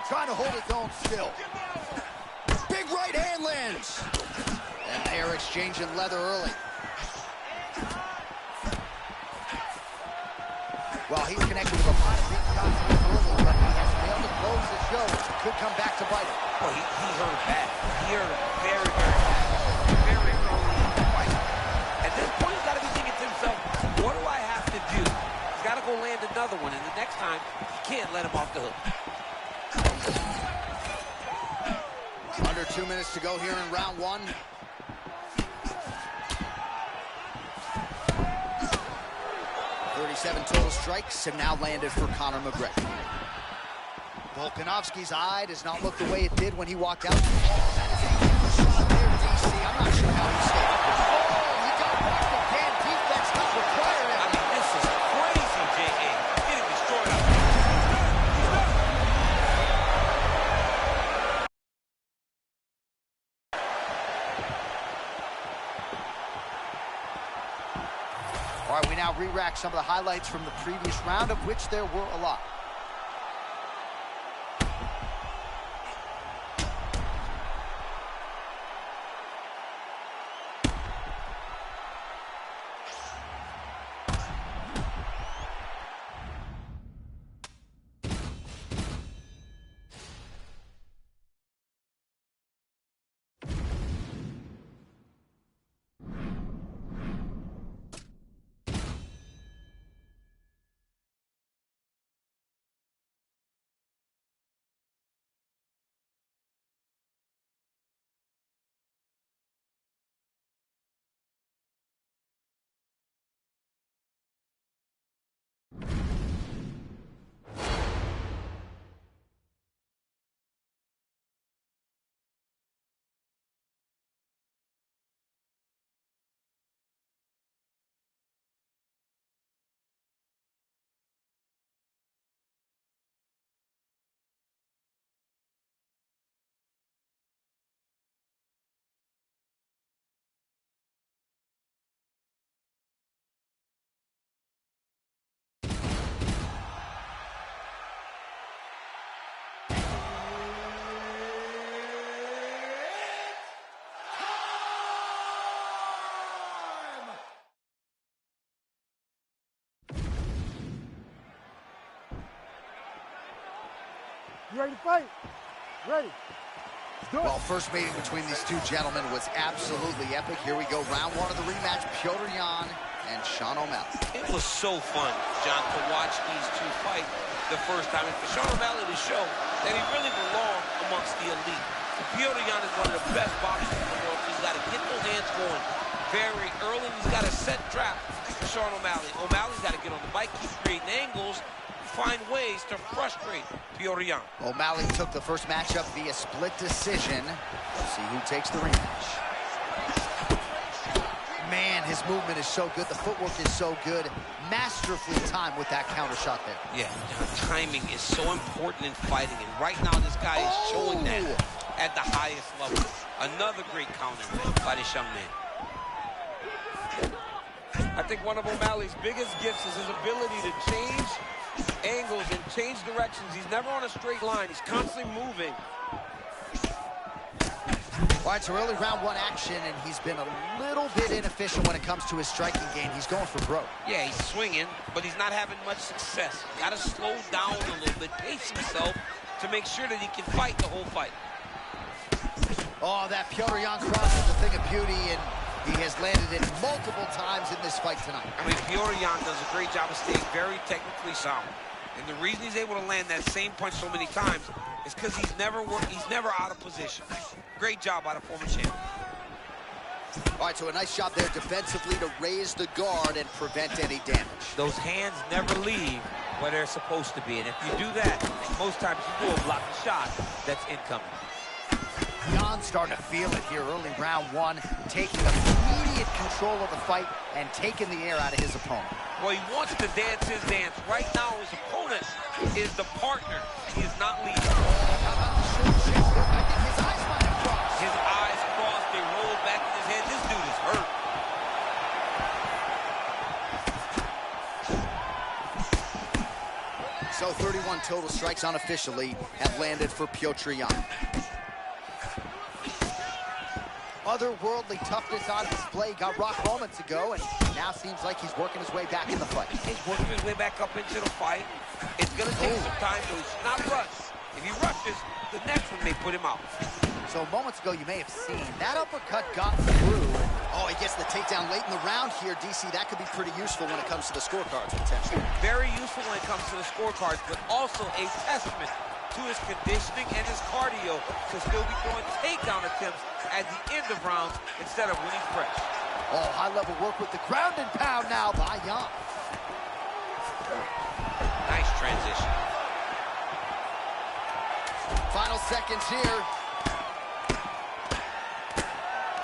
Trying to hold his own still. Big right hand lands. And they are exchanging leather early. Well, he's connected with a lot of big shots early, but he has failed to close the show. Could come back to bite him.
Well, he hurt bad. He hurt very, very bad. Very early in the fight. At this point, he's got to be thinking to himself, what do I have to do? He's got to go land another one, and the next time, he can't let him off the hook.
Under 2 minutes to go here in round one. .37 total strikes have now landed for Conor McGregor. Volkanovski's eye does not look the way it did when he walked out. That is a huge shot there, DC. I'm not sure how he stayed up. Oh, he got whacked again. Defense not required.
I mean, this is crazy, J.A. Getting destroyed out there. All right, we now re-rack some of the highlights from the previous round, of which there were a lot.
You ready to fight? Ready.
Well, first meeting between these two gentlemen was absolutely epic. Here we go, round one of the rematch, Petr Yan and Sean O'Malley.
It was so fun, John, to watch these two fight the first time. And for Sean O'Malley to show that he really belongs amongst the elite. Petr Yan is one of the best boxers in the world. He's got to get those hands going very early. He's got to set trap for Sean O'Malley. O'Malley's got to get on the bike, keep creating angles, find ways to frustrate Petr Yan.
O'Malley took the first matchup via split decision. Let's see who takes the rematch. Man, his movement is so good. The footwork is so good. Masterfully timed with that counter shot there.
Yeah, timing is so important in fighting, and right now this guy is showing that at the highest level. Another great counter by this young man.
I think one of O'Malley's biggest gifts is his ability to change angles and change directions. He's never on a straight line. He's constantly moving.
All right, so early round one action, and he's been a little bit inefficient when it comes to his striking game. He's going for broke.
Yeah, he's swinging, but he's not having much success. Got to slow down a little bit, pace himself to make sure that he can fight the whole fight.
Oh, that Petr Yan cross is a thing of beauty, and he has landed it multiple times in this fight tonight.
I mean, Petr Yan does a great job of staying very technically sound. And the reason he's able to land that same punch so many times is because he's never out of position. Great job by the former champ.
All right, so a nice job there defensively to raise the guard and prevent any damage.
Those hands never leave where they're supposed to be. And if you do that, most times you will block the shot that's incoming.
Yan starting to feel it here early round one, taking immediate control of the fight and taking the air out of his opponent.
Well, he wants to dance his dance. Right now, his opponent is the partner. He is not leading.
How about the short shift? I think his eyes might have crossed.
His eyes crossed, they rolled back in his head. This dude is hurt.
So 31 total strikes unofficially have landed for Petr Yan. Otherworldly toughness on display, got rocked moments ago, and now seems like he's working his way back in the fight.
He's working his way back up into the fight. It's going to take some time, so he should not rush. If he rushes, the next one may put him out.
So moments ago, you may have seen that uppercut got through. Oh, he gets the takedown late in the round here, DC. That could be pretty useful when it comes to the scorecards, potentially.
Very useful when it comes to the scorecards, but also a testament to his conditioning and his cardio to still be throwing takedown attempts at the end of rounds instead of when he's fresh.
Oh, high-level work with the ground and pound now by Yan.
Nice transition.
Final seconds here.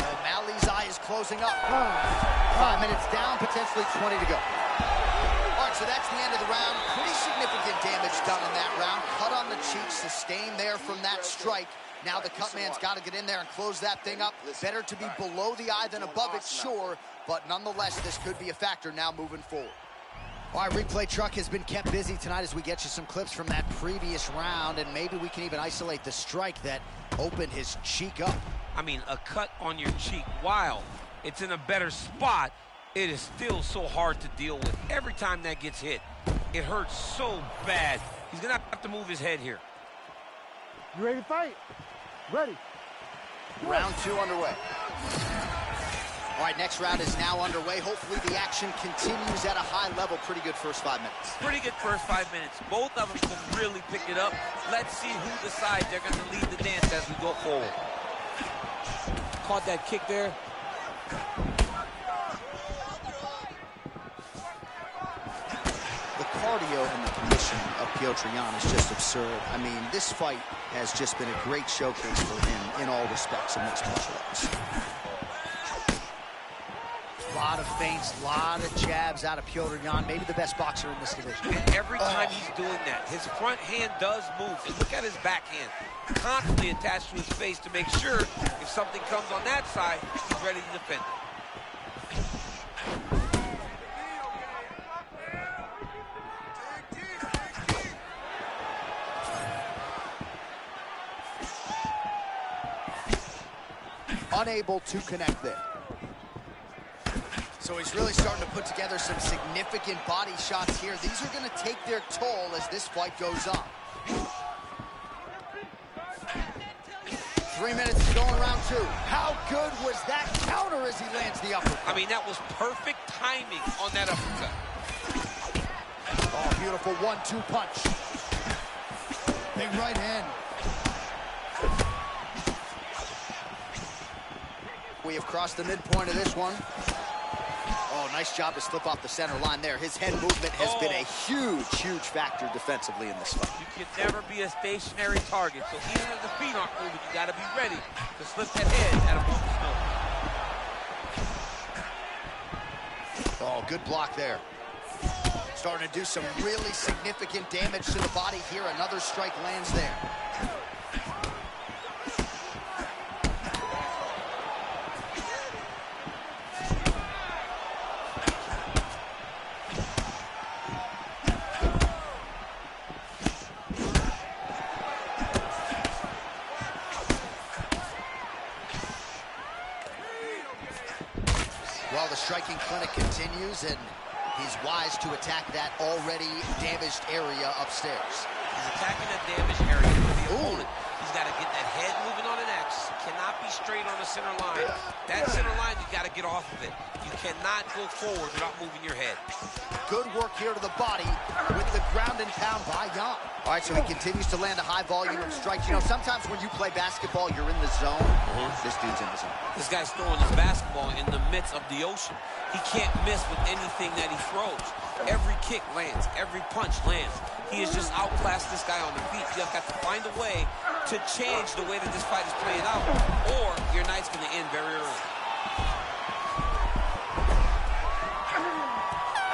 O'Malley's eye is closing up. 5 minutes down, potentially 20 to go. All right, so that's the end of the round. Pretty significant damage done in that round. Cut on the cheek, sustained there from that strike. Now the cut man's got to get in there and close that thing up. Better to be below the eye than above it, sure. But nonetheless, this could be a factor now moving forward. All right, replay truck has been kept busy tonight as we get you some clips from that previous round, and maybe we can even isolate the strike that opened his cheek up.
I mean, a cut on your cheek, while it's in a better spot, it is still so hard to deal with. Every time that gets hit, it hurts so bad. He's gonna have to move his head here.
You ready to fight? Ready.
Round two underway. All right, next round is now underway. Hopefully the action continues at a high level. Pretty good first 5 minutes.
Pretty good first 5 minutes. Both of them can really pick it up. Let's see who decides they're going to lead the dance as we go forward.
Caught that kick there.
The cardio and the conditioning of Petr Yan is just absurd. I mean, this fight has just been a great showcase for him in all respects in mixed martial arts. A lot of feints, a lot of jabs out of Petr Yan, maybe the best boxer in this division.
And every time he's doing that, his front hand does move. And look at his backhand, constantly attached to his face to make sure if something comes on that side, he's ready to defend it.
Unable to connect there. So he's really starting to put together some significant body shots here. These are going to take their toll as this fight goes on. 3 minutes to go in round two. How good was that counter as he lands the uppercut?
I mean, that was perfect timing on that uppercut.
Oh, beautiful 1-2 punch. Big right hand. We have crossed the midpoint of this one. Oh, nice job to slip off the center line there. His head movement has been a huge factor defensively in this fight.
You can never be a stationary target, so even if the feet aren't moving, you got to be ready to slip that head at a moment's notice.
Oh, good block there. Starting to do some really significant damage to the body here. Another strike lands there. Well, the striking clinic continues, and he's wise to attack that already damaged area upstairs.
He's attacking that damaged area for the opponent. He's got to get that head moving on an X. Cannot be straight on the center line. That center line, you got to get off of it. You cannot go forward without moving your head.
Good work here to the body with the ground and pound by Yan. All right, so he continues to land a high volume of strikes. You know, sometimes when you play basketball, you're in the zone. This dude's in the zone.
This guy's throwing his basketball in the midst of the ocean. He can't miss with anything that he throws. Every kick lands. Every punch lands. He has just outclassed this guy on the feet. You have got to find a way to change the way that this fight is playing out, or your night's going to end very early.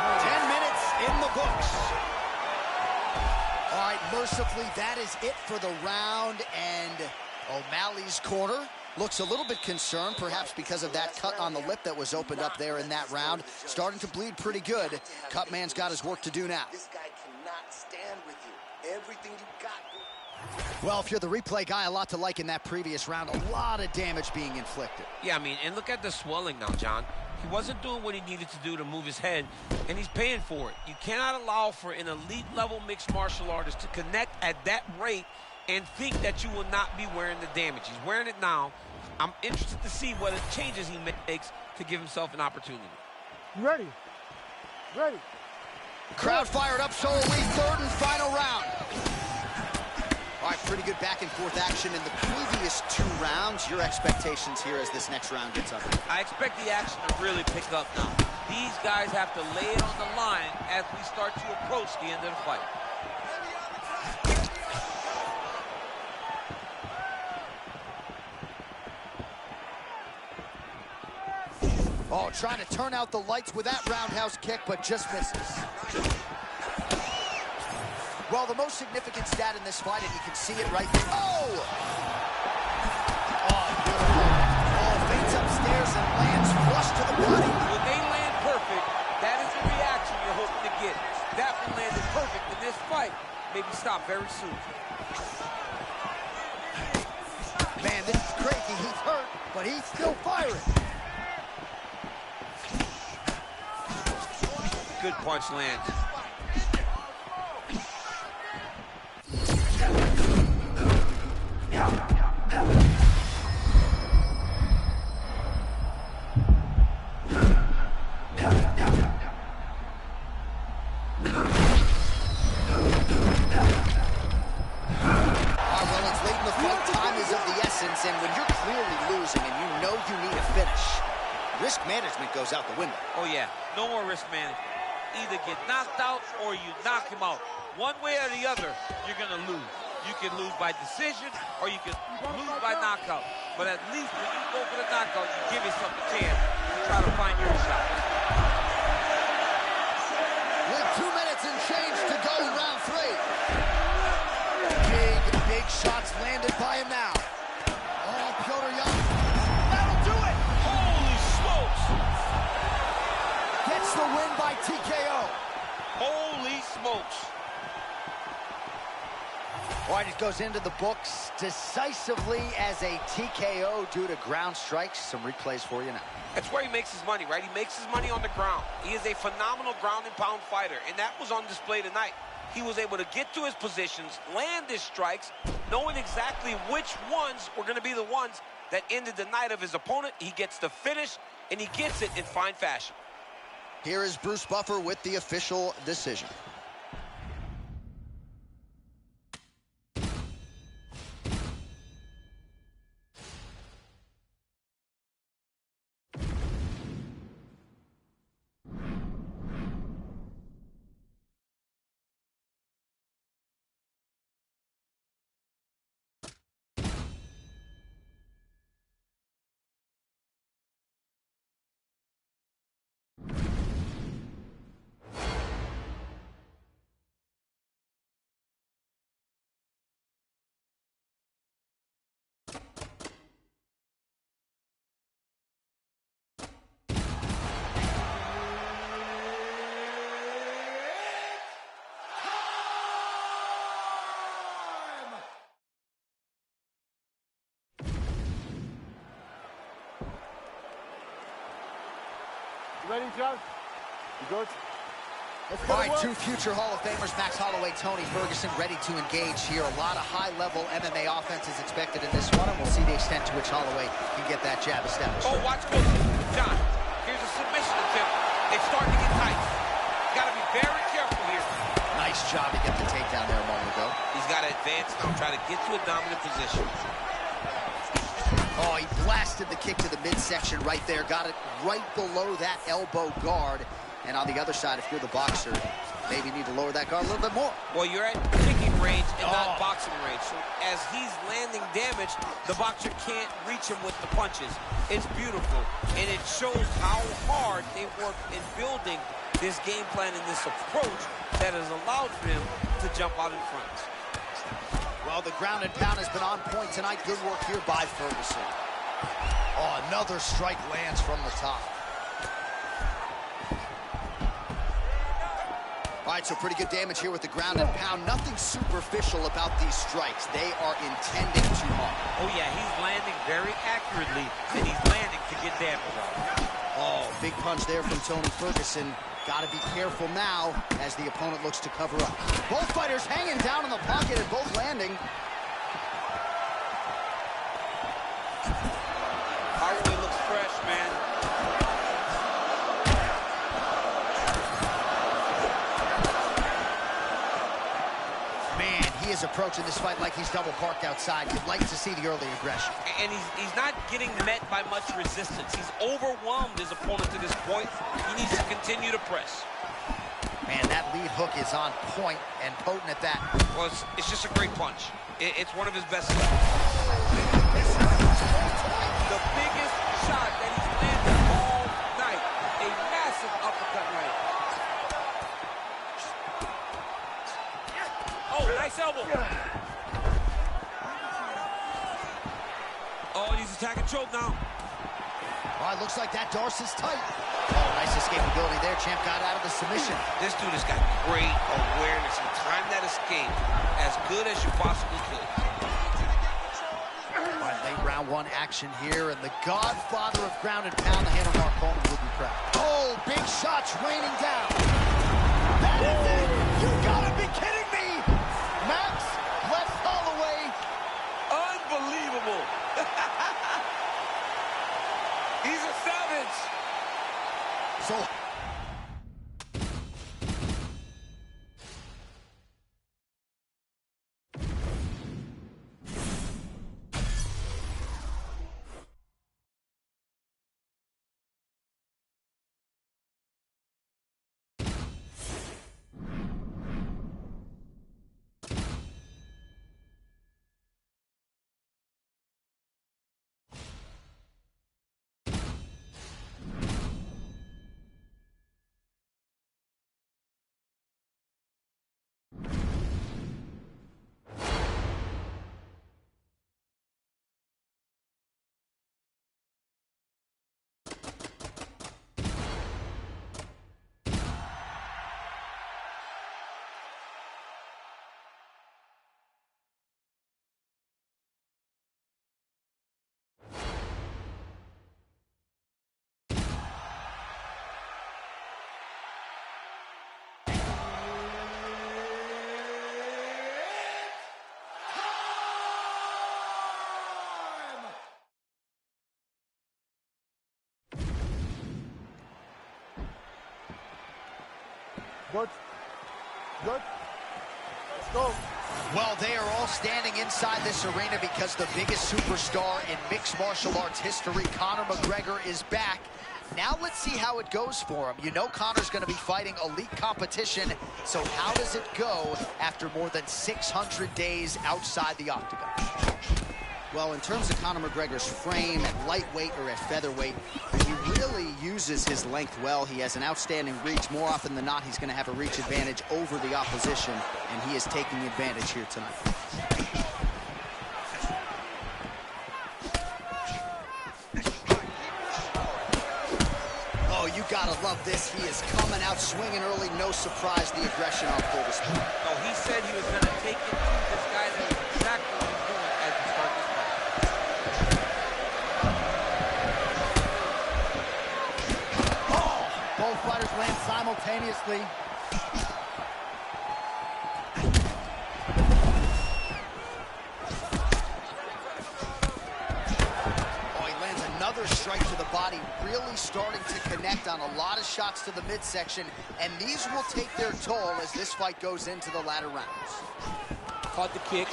10 minutes in the books. All right, mercifully, that is it for the round, and O'Malley's corner looks a little bit concerned, perhaps because of that cut on the lip that was opened up there in that round. Starting to bleed pretty good. Cutman's got his work to do now.
This guy cannot stand with you. Everything you got.
Well, if you're the replay guy, a lot to like in that previous round. A lot of damage being inflicted.
Yeah, I mean, and look at the swelling now, John. He wasn't doing what he needed to do to move his head, and he's paying for it. You cannot allow for an elite-level mixed martial artist to connect at that rate and think that you will not be wearing the damage. He's wearing it now. I'm interested to see what changes he makes to give himself an opportunity.
Ready. Ready.
Crowd fired up, so are we. Third and final round. All right, pretty good back-and-forth action in the previous two rounds. Your expectations here as this next round gets underway?
I expect the action to really pick up now. These guys have to lay it on the line as we start to approach the end of the fight.
Oh, trying to turn out the lights with that roundhouse kick, but just misses. Well, the most significant stat in this fight, and you can see it right there. Oh! Oh, beautiful. Oh, feints upstairs and lands flush to the body.
When they land perfect, that is the reaction you're hoping to get. That one landed perfect in this fight. Maybe stop very soon.
Man, this is crazy. He's hurt, but he's still firing.
Good punch lands.
And when you're clearly losing and you know you need a finish, risk management goes out the window.
Oh, yeah. No more risk management. Either get knocked out or you knock him out. One way or the other, you're going to lose. You can lose by decision or you can lose by knockout. But at least when you go for the knockout, you give yourself a chance to try to find your shot.
With 2 minutes and change to go in round 3. Big shots landed by him now. Petr Yan. That'll do it!
Holy smokes!
Gets the win by TKO.
Holy smokes!
All right, it goes into the books decisively as a TKO due to ground strikes. Some replays for you now.
That's where he makes his money, right? He makes his money on the ground. He is a phenomenal ground and pound fighter, and that was on display tonight. He was able to get to his positions, land his strikes, knowing exactly which ones were going to be the ones that ended the night of his opponent. He gets the finish, and he gets it in fine fashion.
Here is Bruce Buffer with the official decision.
You ready, John? You good? Let's
All
go
right,
to work.
two future Hall of Famers, Max Holloway, Tony Ferguson, ready to engage here. A lot of high-level MMA offense is expected in this one, and we'll see the extent to which Holloway can get that jab established.
Oh, watch closely. John, here's a submission attempt. It's starting to get tight. Got to be very careful here.
Nice job to get the takedown there a moment ago.
He's got to advance now, try to get to a dominant position.
Oh, he blasted the kick to the midsection right there. Got it right below that elbow guard. And on the other side, if you're the boxer, maybe you need to lower that guard a little bit more.
Well, you're at kicking range and not boxing range. So as he's landing damage, the boxer can't reach him with the punches. It's beautiful. And it shows how hard they worked in building this game plan and this approach that has allowed for him to jump out in front.
Well, the ground and pound has been on point tonight. Good work here by Ferguson. Oh, another strike lands from the top. All right, so pretty good damage here with the ground and pound. Nothing superficial about these strikes. They are intending to harm.
Oh, yeah, he's landing very accurately, and he's landing to get damage out.
Oh, big punch there from Tony Ferguson. Got to be careful now as the opponent looks to cover up. Both fighters hanging down in the pocket and both landing.
Holloway looks fresh, man.
He is approaching this fight like he's double parked outside. You'd like to see the early aggression.
And he's not getting met by much resistance. He's overwhelmed his opponent to this point. He needs to continue to press.
Man, that lead hook is on point and potent at that.
Well, it's just a great punch. It's one of his best. The biggest shot that he's landed all night. A massive uppercut right. Oh, nice elbow. Oh, and he's attacking choke now.
Oh, it looks like that Darce is tight. Oh, nice escapability there. Champ got out of the submission.
This dude has got great awareness. He timed that escape as good as you possibly could.
All right, late round one action here, and the godfather of ground and pound, the handle Mark Coleman, would be proud. Oh, big shots raining down. That is it. You gotta be kidding me. Max Wes Holloway.
Unbelievable. He's a savage.
So
Good. Good. Let's go.
well, they are all standing inside this arena because the biggest superstar in mixed martial arts history, Conor McGregor, is back. Now let's see how it goes for him. You know Conor's going to be fighting elite competition, so how does it go after more than 600 days outside the octagon? Well, in terms of Conor McGregor's frame at lightweight or at featherweight, he really uses his length well. He has an outstanding reach. More often than not, he's going to have a reach advantage over the opposition, and he is taking advantage here tonight. Oh, you gotta love this. He is coming out swinging early. No surprise, the aggression on full display.
Oh, he said he was going to take it to this guy. That's exactly what he's doing as we start this fight.
simultaneously. Oh, he lands another strike to the body, really starting to connect on a lot of shots to the midsection, and these will take their toll as this fight goes into the latter rounds.
Caught the kick.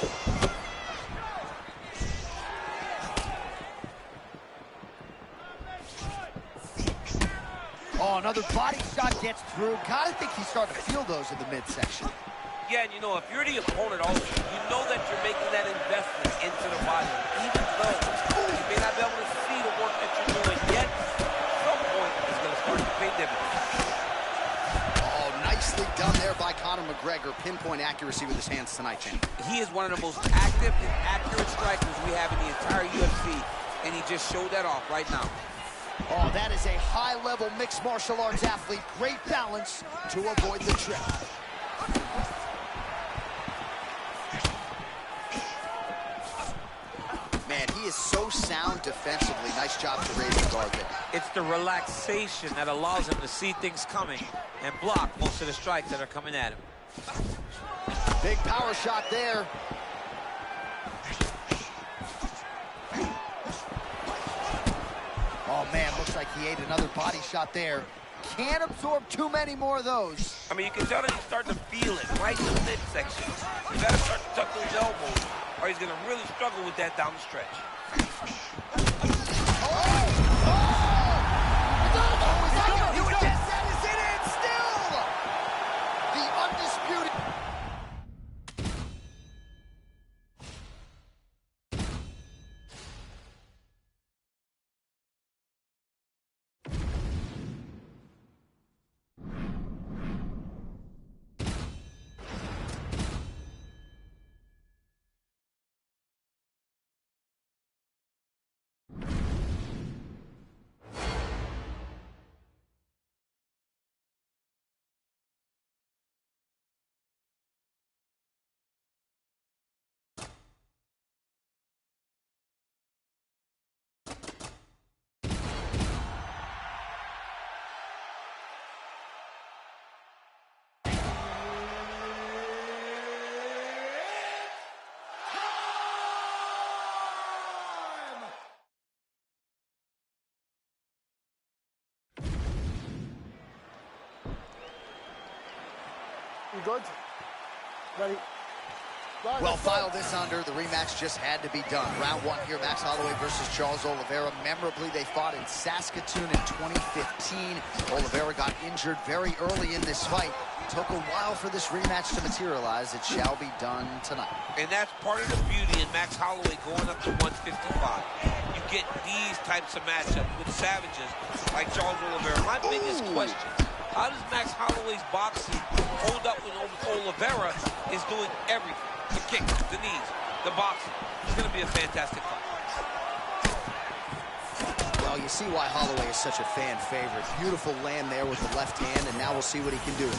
Oh, another body shot gets through. Gotta think he's starting to feel those in the midsection.
Yeah, and you know, if you're the opponent also, you know that you're making that investment into the body. Even though you may not be able to see the work that you're doing yet, at some point, it's going to start to pay dividends.
Oh, nicely done there by Conor McGregor. Pinpoint accuracy with his hands tonight, Jim.
He is one of the most active and accurate strikers we have in the entire UFC, and he just showed that off right now.
Oh, that is a high-level mixed martial arts athlete. Great balance to avoid the trip. Man, he is so sound defensively. Nice job to raise the guard there.
It's the relaxation that allows him to see things coming and block most of the strikes that are coming at him.
Big power shot there. Oh, man, looks like he ate another body shot there. Can't absorb too many more of those.
I mean, you can tell that he's starting to feel it right in the midsection. You got to start to tuck those elbows, or he's going to really struggle with that down the stretch.
That is it, and still the undisputed.
You good? Ready?
Well, file this under. The rematch just had to be done. Round one here, Max Holloway versus Charles Oliveira. Memorably, they fought in Saskatoon in 2015. Oliveira got injured very early in this fight. Took a while for this rematch to materialize. It shall be done tonight.
And that's part of the beauty in Max Holloway going up to 155. You get these types of matchups with savages like Charles Oliveira. My biggest question, how does Max Holloway's boxing hold up when Oliveira is doing everything? The kicks, the knees, the boxing. It's going to be a fantastic fight.
Well, you see why Holloway is such a fan favorite. Beautiful land there with the left hand, and now we'll see what he can do.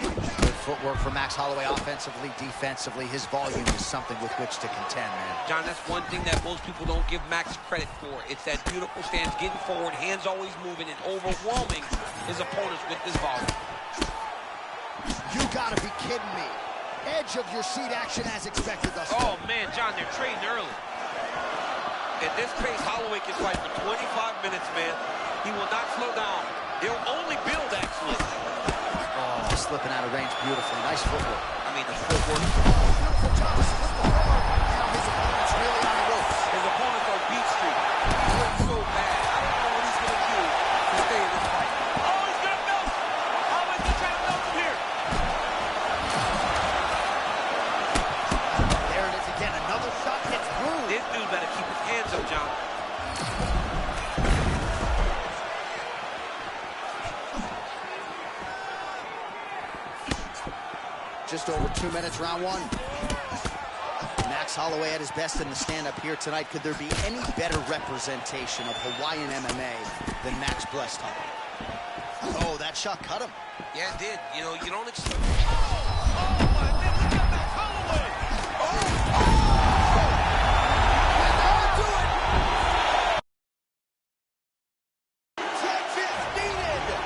Good footwork for Max Holloway offensively, defensively. His volume is something with which to contend, man.
John, that's one thing that most people don't give Max credit for. It's that beautiful stance, getting forward, hands always moving, and overwhelming his opponents with this volume.
You gotta be kidding me. Edge of your seat action as expected thus far.
Oh, man, John, they're trading early. At this pace, Holloway can fight for 25 minutes, man. He will not slow down. He'll only build, actually.
Oh, slipping out of range beautifully. Nice footwork.
I mean, the footwork.
Beautiful job. Now his opponent's really on the ropes.
His opponent's on beat street. He's doing so bad. I don't know what he's going to do to stay in this fight. Oh, he's going to melt. Holloway's going to try to melt him here.
There it is again. Another shot gets through.
This dude better keep his hands up, John.
Just over 2 minutes, round one. Max Holloway at his best in the stand-up here tonight. Could there be any better representation of Hawaiian MMA than Max blessed Holloway? Oh, that shot cut him.
Yeah, it did. You know, you don't expect...
Judges needed.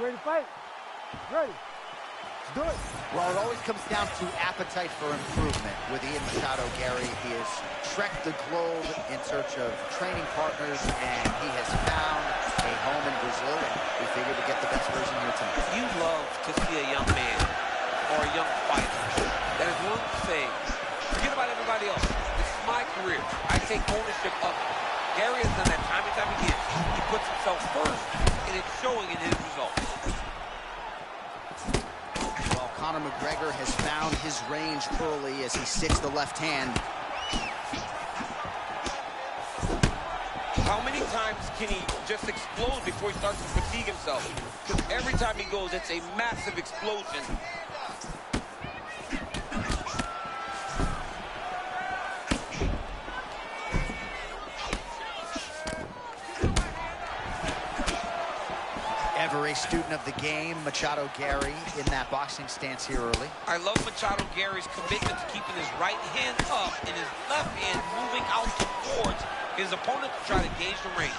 You ready to fight? Ready. Let's do it.
Well, it always comes down to appetite for improvement with Ian Machado Gary. He has trekked the globe in search of training partners, and he has found a home in Brazil, and we figured to get the best version here tonight.
You love to see a young man or a young fighter that is willing to say, forget about everybody else. This is my career. I take ownership of it. Gary has done that time and time again. He puts himself first, and it's showing in his results.
Well, Conor McGregor has found his range early as he sticks the left hand.
How many times can he just explode before he starts to fatigue himself? Because every time he goes, it's a massive explosion.
Ever a student of the game, Machado Gary in that boxing stance here early.
I love Machado Gary's commitment to keeping his right hand up and his left hand moving out towards his opponent to try to gauge the range.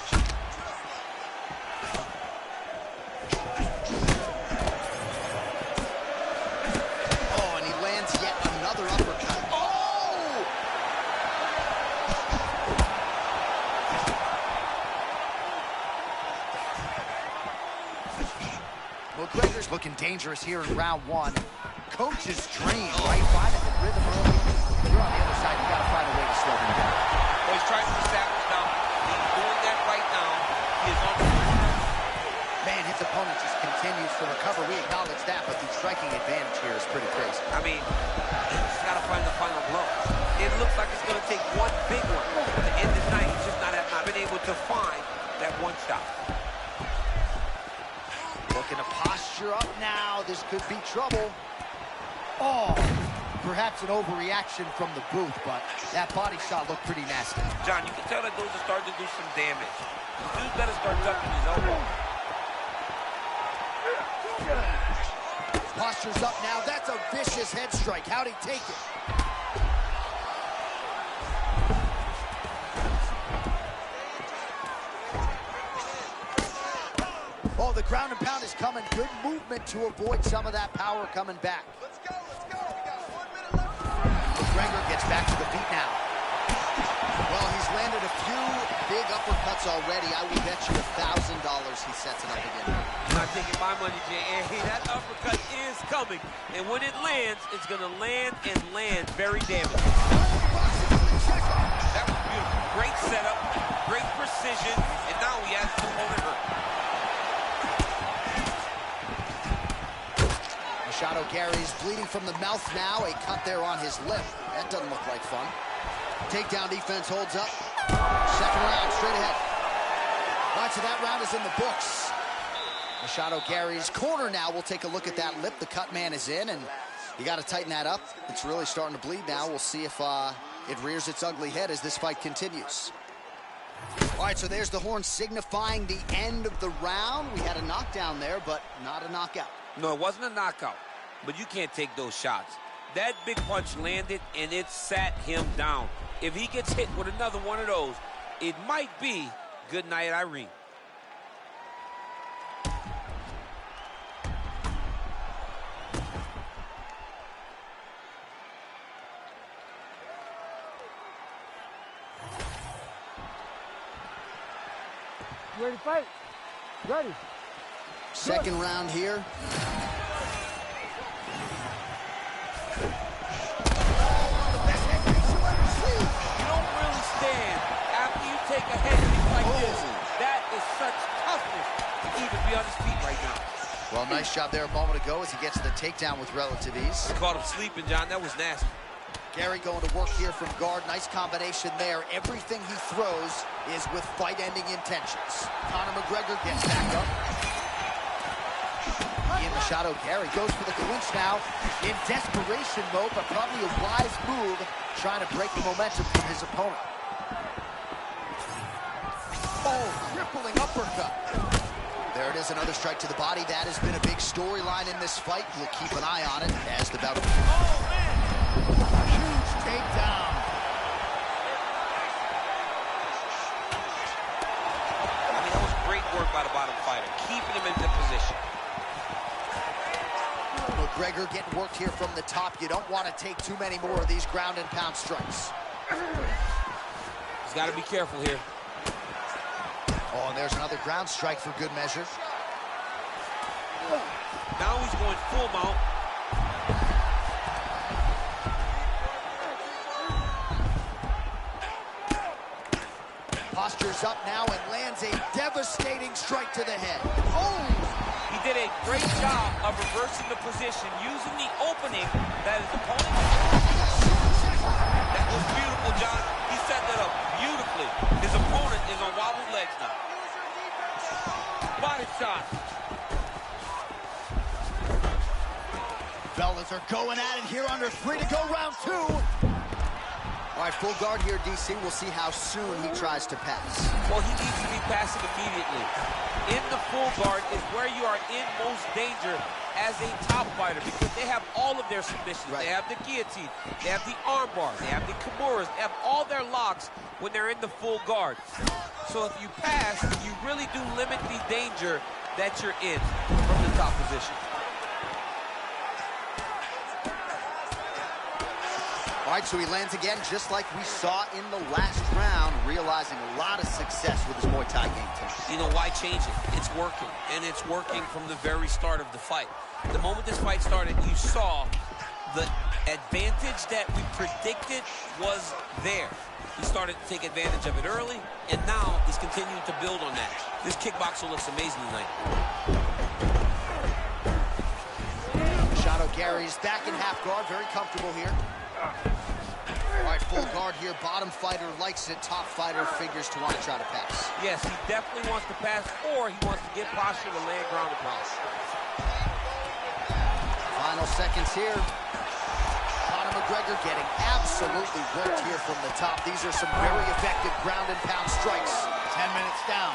Oh, and he lands yet another uppercut. Oh! McGregor's looking dangerous here in round one. Coach's dream, right? Finding the rhythm early. You're on the other side, you gotta find a way to slow him down.
Well, he's trying to establish now. He's doing that right now. He is on the corner.
Man, his opponent just continues to recover. We acknowledge that, but the striking advantage here is pretty crazy.
I mean, he's got to find the final blow. It looks like it's going to take one big one to end this night. He's just not been able to find that one shot.
Looking to posture up now. This could be trouble. Oh, perhaps an overreaction from the booth, but that body shot looked pretty nasty.
John, you can tell that those are starting to do some damage. The dude better start ducking his elbow.
Posture's up now. That's a vicious head strike. How'd he take it? Oh, the ground and pound is coming. Good movement to avoid some of that power coming back.
Let's go, let's go. We got 1 minute left.
McGregor gets back to the feet now. Well, he's landed a few big uppercuts already. I will bet you $1,000 he sets it up again.
Not taking my money, Jay. That uppercut is coming. And when it lands, it's going to land and land very damaging. That was beautiful. Great setup, great precision, and now he has his opponent hurt.
Machado Gary's bleeding from the mouth now. A cut there on his lip. That doesn't look like fun. Takedown defense holds up. Second round, straight ahead. All right, so that round is in the books. Machado Gary's corner now. We'll take a look at that lip. The cut man is in, and you got to tighten that up. It's really starting to bleed now. We'll see if it rears its ugly head as this fight continues. All right, so there's the horn signifying the end of the round. We had a knockdown there, but not a knockout.
No, it wasn't a knockout, but you can't take those shots. That big punch landed, and it sat him down. If he gets hit with another one of those, it might be good night, Irene.
You ready to fight? Ready.
Second round here.
You don't really stand after you take a head kick like this. That is such toughness to even be on his feet right now.
Well, nice job there a moment ago as he gets the takedown with relative ease.
Caught him sleeping, John. That was nasty.
Gary going to work here from guard. Nice combination there. Everything he throws is with fight-ending intentions. Conor McGregor gets back up. Ian Machado Gary goes for the clinch now in desperation mode, but probably a wise move trying to break the momentum from his opponent. Oh, crippling uppercut. There it is, another strike to the body. That has been a big storyline in this fight. We'll keep an eye on it as the bout. Oh, man! Huge takedown.
I mean, that was great work by the bottom fighter, keeping him in the position.
McGregor getting worked here from the top. You don't want to take too many more of these ground and pound strikes.
He's got to be careful here.
Oh, and there's another ground strike for good measure.
Now he's going full mount.
Postures up now and lands a devastating strike to the head. Oh!
He did a great job of reversing the position, using the opening that his opponent... That was beautiful, John. He set that up beautifully. His opponent is on wobbled legs now. Body shot.
Fellas are going at it here under 3 to go, round 2. All right, full guard here, DC. We'll see how soon he tries to pass.
Well, he needs to be passing immediately. In the full guard is where you are in most danger as a top fighter because they have all of their submissions.
Right.
They have the guillotine, they have the arm bar, they have the kimuras, they have all their locks when they're in the full guard. So if you pass, you really do limit the danger that you're in from the top position.
All right, so he lands again, just like we saw in the last round, realizing a lot of success with his Muay Thai game tonight.
You know, why change it? It's working, and it's working from the very start of the fight. The moment this fight started, you saw the advantage that we predicted was there. He started to take advantage of it early, and now he's continuing to build on that. This kickboxer looks amazing tonight.
Shadow Gary's back in half guard, very comfortable here. All right, full guard here. Bottom fighter likes it. Top fighter figures to want to try to pass.
Yes, he definitely wants to pass, or he wants to get posture to land ground and pound.
Final seconds here. Conor McGregor getting absolutely worked here from the top. These are some very effective ground and pound strikes. 10 minutes down.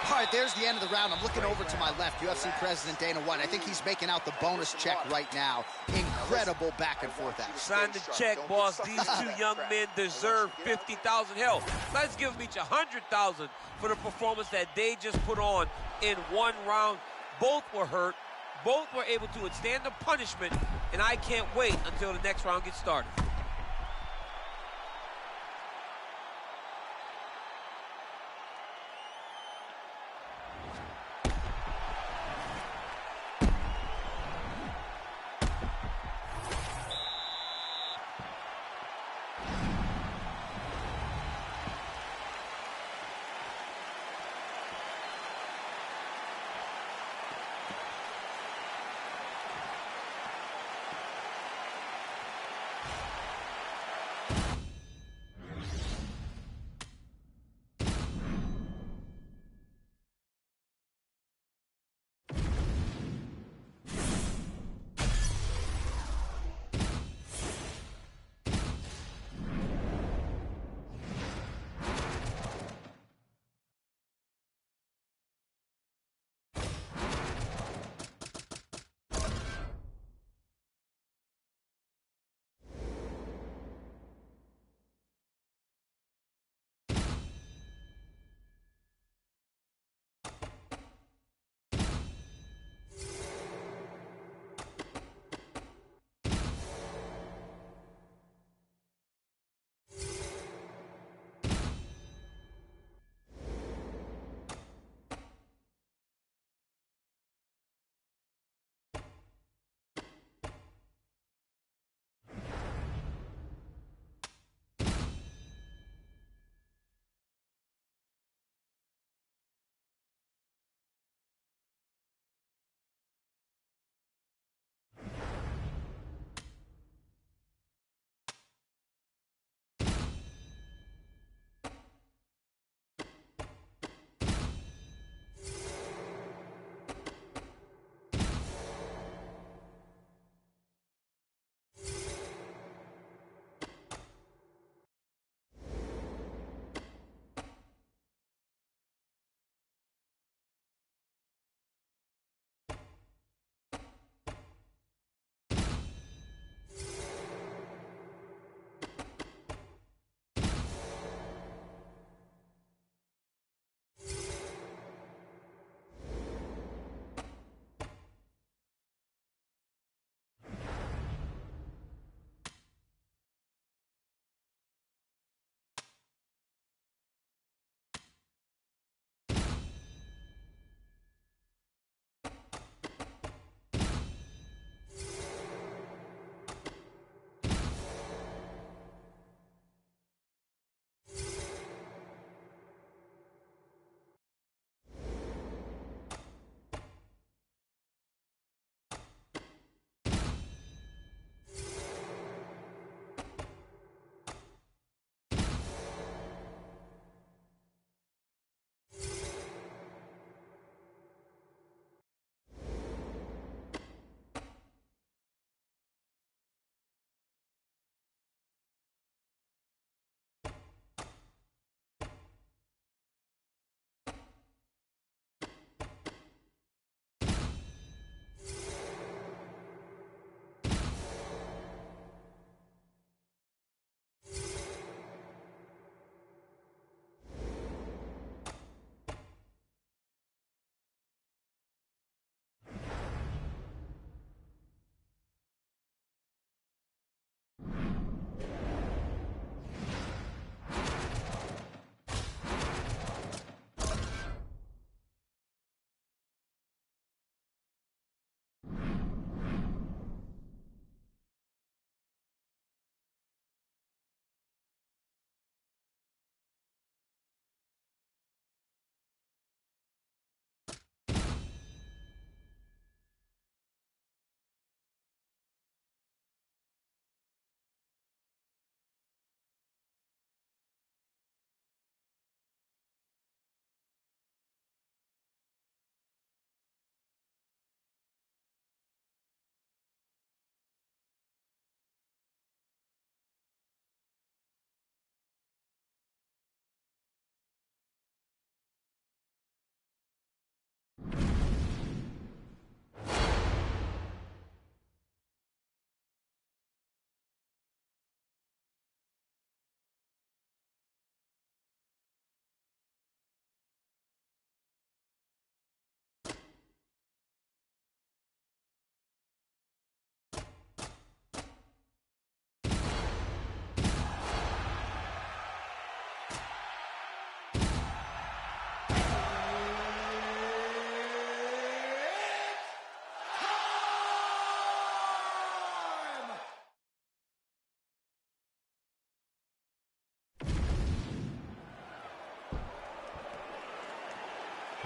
All right, there's the end of the round. I'm looking over to my left. UFC President Dana White. I think he's making out the bonus check right now. Incredible back and forth action.
Sign the check, boss. These two young men deserve 50,000. Hell, let's give them each 100,000 for the performance that they just put on in one round. Both were hurt. Both were able to withstand the punishment, and I can't wait until the next round gets started.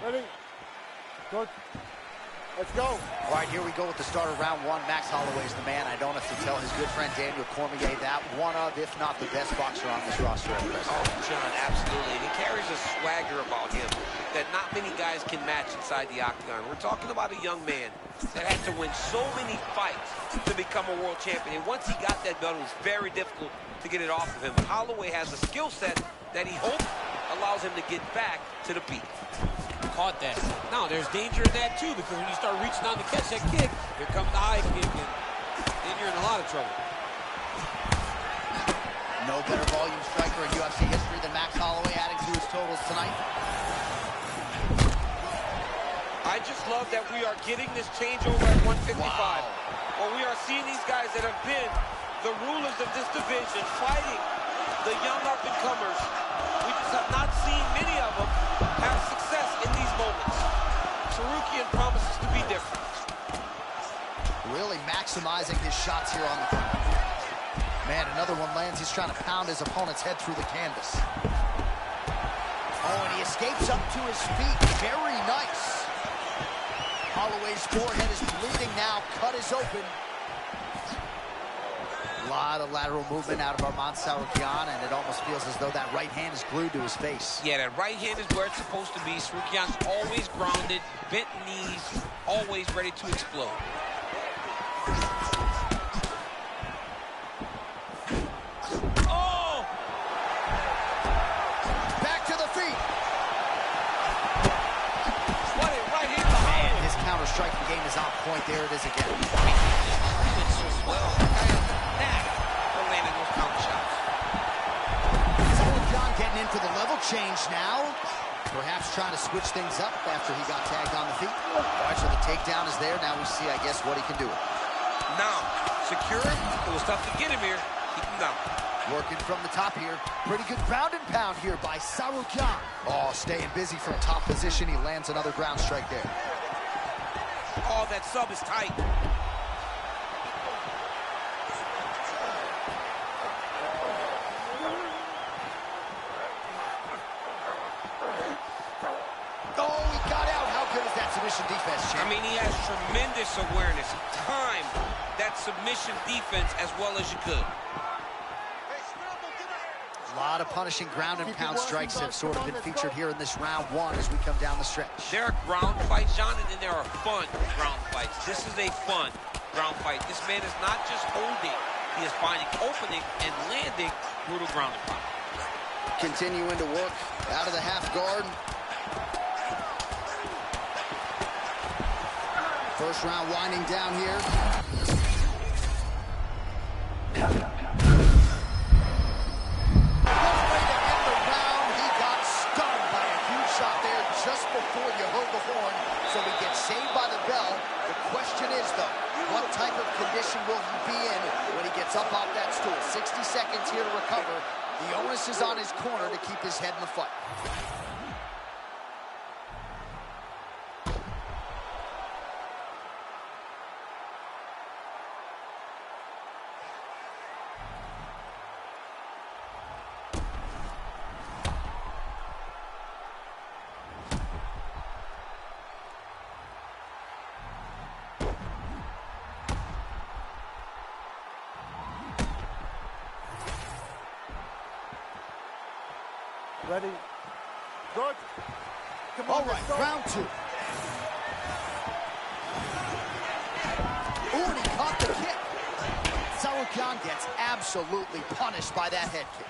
Ready? Good. Let's go.
All right, here we go with the start of round one. Max Holloway's the man. I don't have to tell his good friend Daniel Cormier that. One of, if not the best boxer on this roster at present.
Oh, John, absolutely. And he carries a swagger about him that not many guys can match inside the octagon. We're talking about a young man that had to win so many fights to become a world champion. And once he got that belt, it was very difficult to get it off of him. But Holloway has a skill set that he hopes allows him to get back to the peak.
Caught that. Now, there's danger in that, too, because when you start reaching down to catch that kick, here comes the high kick, and then you're in a lot of trouble.
No better volume striker in UFC history than Max Holloway, adding to his totals tonight.
I just love that we are getting this changeover at 155.
Wow.
Well, we are seeing these guys that have been the rulers of this division fighting the young up-and-comers. We just have not seen many of them have success in these moments. Tsarukyan promises to be different.
Really maximizing his shots here on the front. Man, another one lands. He's trying to pound his opponent's head through the canvas. Oh, and he escapes up to his feet. Very nice. Holloway's forehead is bleeding now. Cut is open. A lot of lateral movement out of Arman Tsarukyan, and it almost feels as though that right hand is glued to his face.
Yeah, that right hand is where it's supposed to be. Tsarukyan's always grounded, bent knees, always ready to explode.
Oh! Back to the feet.
What a right hand behind him.
His counter-striking game is on point. There it is again.
Well, for landing those counter shots.
Tsarukyan getting in for the level change now. Perhaps trying to switch things up after he got tagged on the feet. All right, so the takedown is there. Now we see, I guess, what he can do.
Now, secure him. It was tough to get him here. Keep him down.
Working from the top here. Pretty good ground and pound here by Tsarukyan. Oh, staying busy from top position. He lands another ground strike there.
Oh, that sub is tight.
Oh, he got out. How good is that submission defense, champ?
I mean, he has tremendous awareness. He timed that submission defense as well as you could.
A lot of punishing ground and pound strikes have sort of been featured here in this round one as we come down the stretch.
There are ground fights, John, and then there are fun ground fights. This is a fun ground fight. This man is not just holding. He is finding opening and landing brutal ground and pound.
Continuing to work out of the half guard. First round winding down here. Just before you heard the horn, so he gets saved by the bell. The question is, though, what type of condition will he be in when he gets up off that stool? 60 seconds here to recover. The onus is on his corner to keep his head in the fight.
Ready? Good. Come on,
All right, round two. Ooh, and he caught the kick. Tsarukyan gets absolutely punished by that head kick.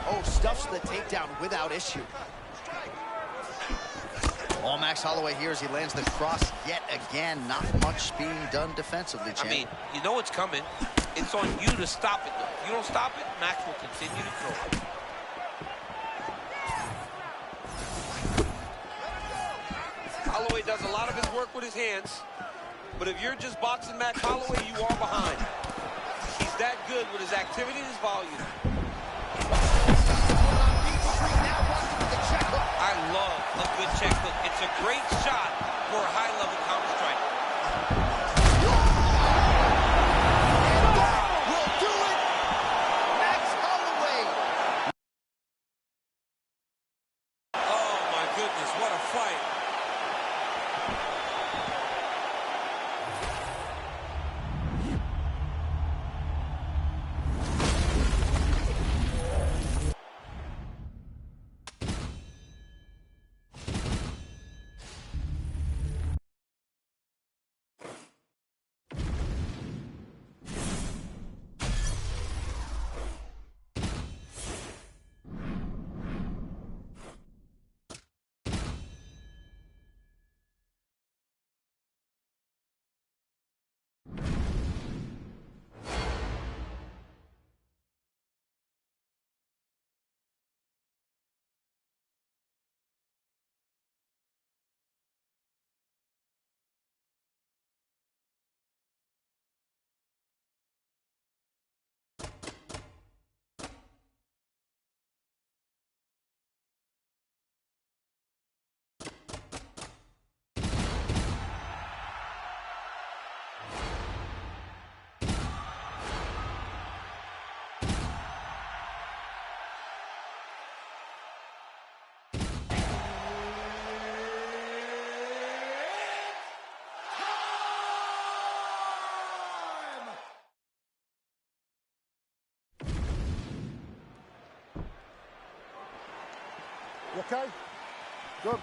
Oh, stuffs the takedown without issue. All Max Holloway here as he lands the cross yet again. Not much being done defensively, champ.
I mean, you know it's coming. It's on you to stop it, though. If you don't stop it, Max will continue to throw it. Holloway does a lot of his work with his hands, but if you're just boxing Max Holloway, you are behind. He's that good with his activity and his volume. I love a good check hook. It's a great shot for a high-level counter strike.
Will do it.
okay? Good.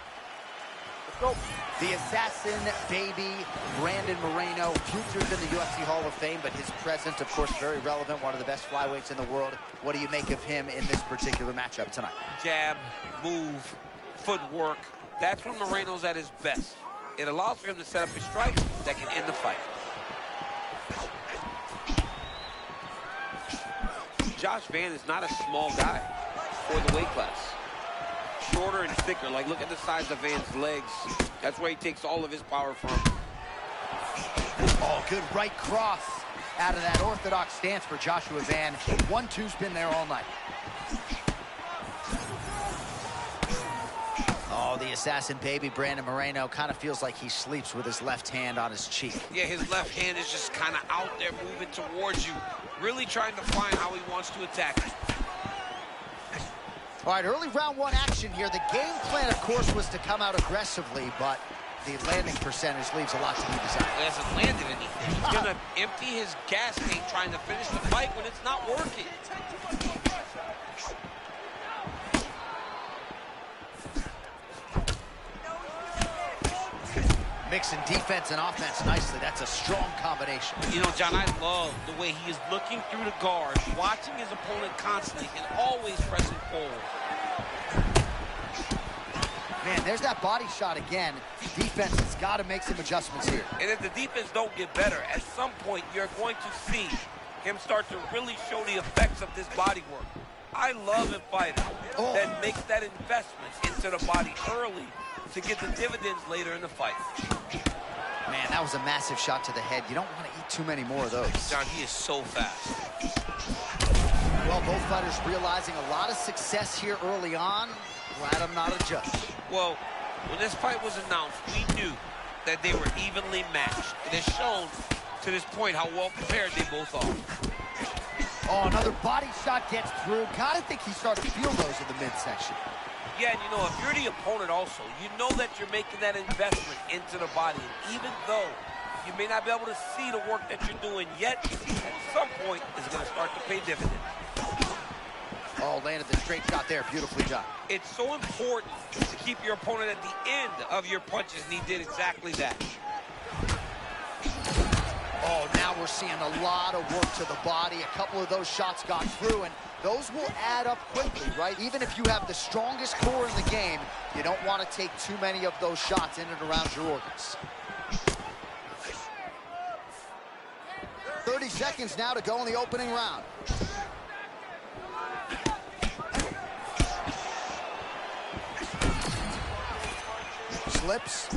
Let's go.
The assassin, baby, Brandon Moreno, futures in the UFC Hall of Fame, but his presence, of course, very relevant, one of the best flyweights in the world. What do you make of him in this particular matchup tonight?
Jab, move, footwork. That's when Moreno's at his best. It allows for him to set up a strike that can end the fight. Josh Van is not a small guy for the weight class. Shorter and thicker. Like, look at the size of Van's legs. That's where he takes all of his power from.
Oh, good right cross out of that orthodox stance for Joshua Van. 1-2's been there all night. Oh, the assassin baby, Brandon Moreno, kind of feels like he sleeps with his left hand on his cheek.
Yeah, his left hand is just kind of out there moving towards you. Really trying to find how he wants to attack you.
All right, early round one action here. The game plan, of course, was to come out aggressively, but the landing percentage leaves a lot to be desired.
He hasn't landed anything. He's going to empty his gas tank trying to finish the fight when it's not working.
Mixing defense and offense nicely. That's a strong combination.
You know, John, I love the way he is looking through the guard, watching his opponent constantly, and always pressing forward.
Man, there's that body shot again. Defense has got to make some adjustments here.
And if the defense don't get better, at some point you're going to see him start to really show the effects of this body work. I love a fighter that makes that investment into the body early to get the dividends later in the fight.
Man, that was a massive shot to the head. You don't want to eat too many more of those.
John, he is so fast.
Well, both fighters realizing a lot of success here early on. Glad I'm not a judge.
Well, when this fight was announced, we knew that they were evenly matched. It has shown to this point how well prepared they both are.
Oh, another body shot gets through. Gotta think he started to feel those in the midsection.
Yeah, and you know, if you're the opponent also, you know that you're making that investment into the body. And even though you may not be able to see the work that you're doing yet, at some point, it's going to start to pay dividends.
Oh, landed the straight shot there. Beautifully done.
It's so important to keep your opponent at the end of your punches, and he did exactly that.
Oh, now we're seeing a lot of work to the body. A couple of those shots got through, and those will add up quickly, right? Even if you have the strongest core in the game, you don't want to take too many of those shots in and around your organs. 30 seconds now to go in the opening round. Slips.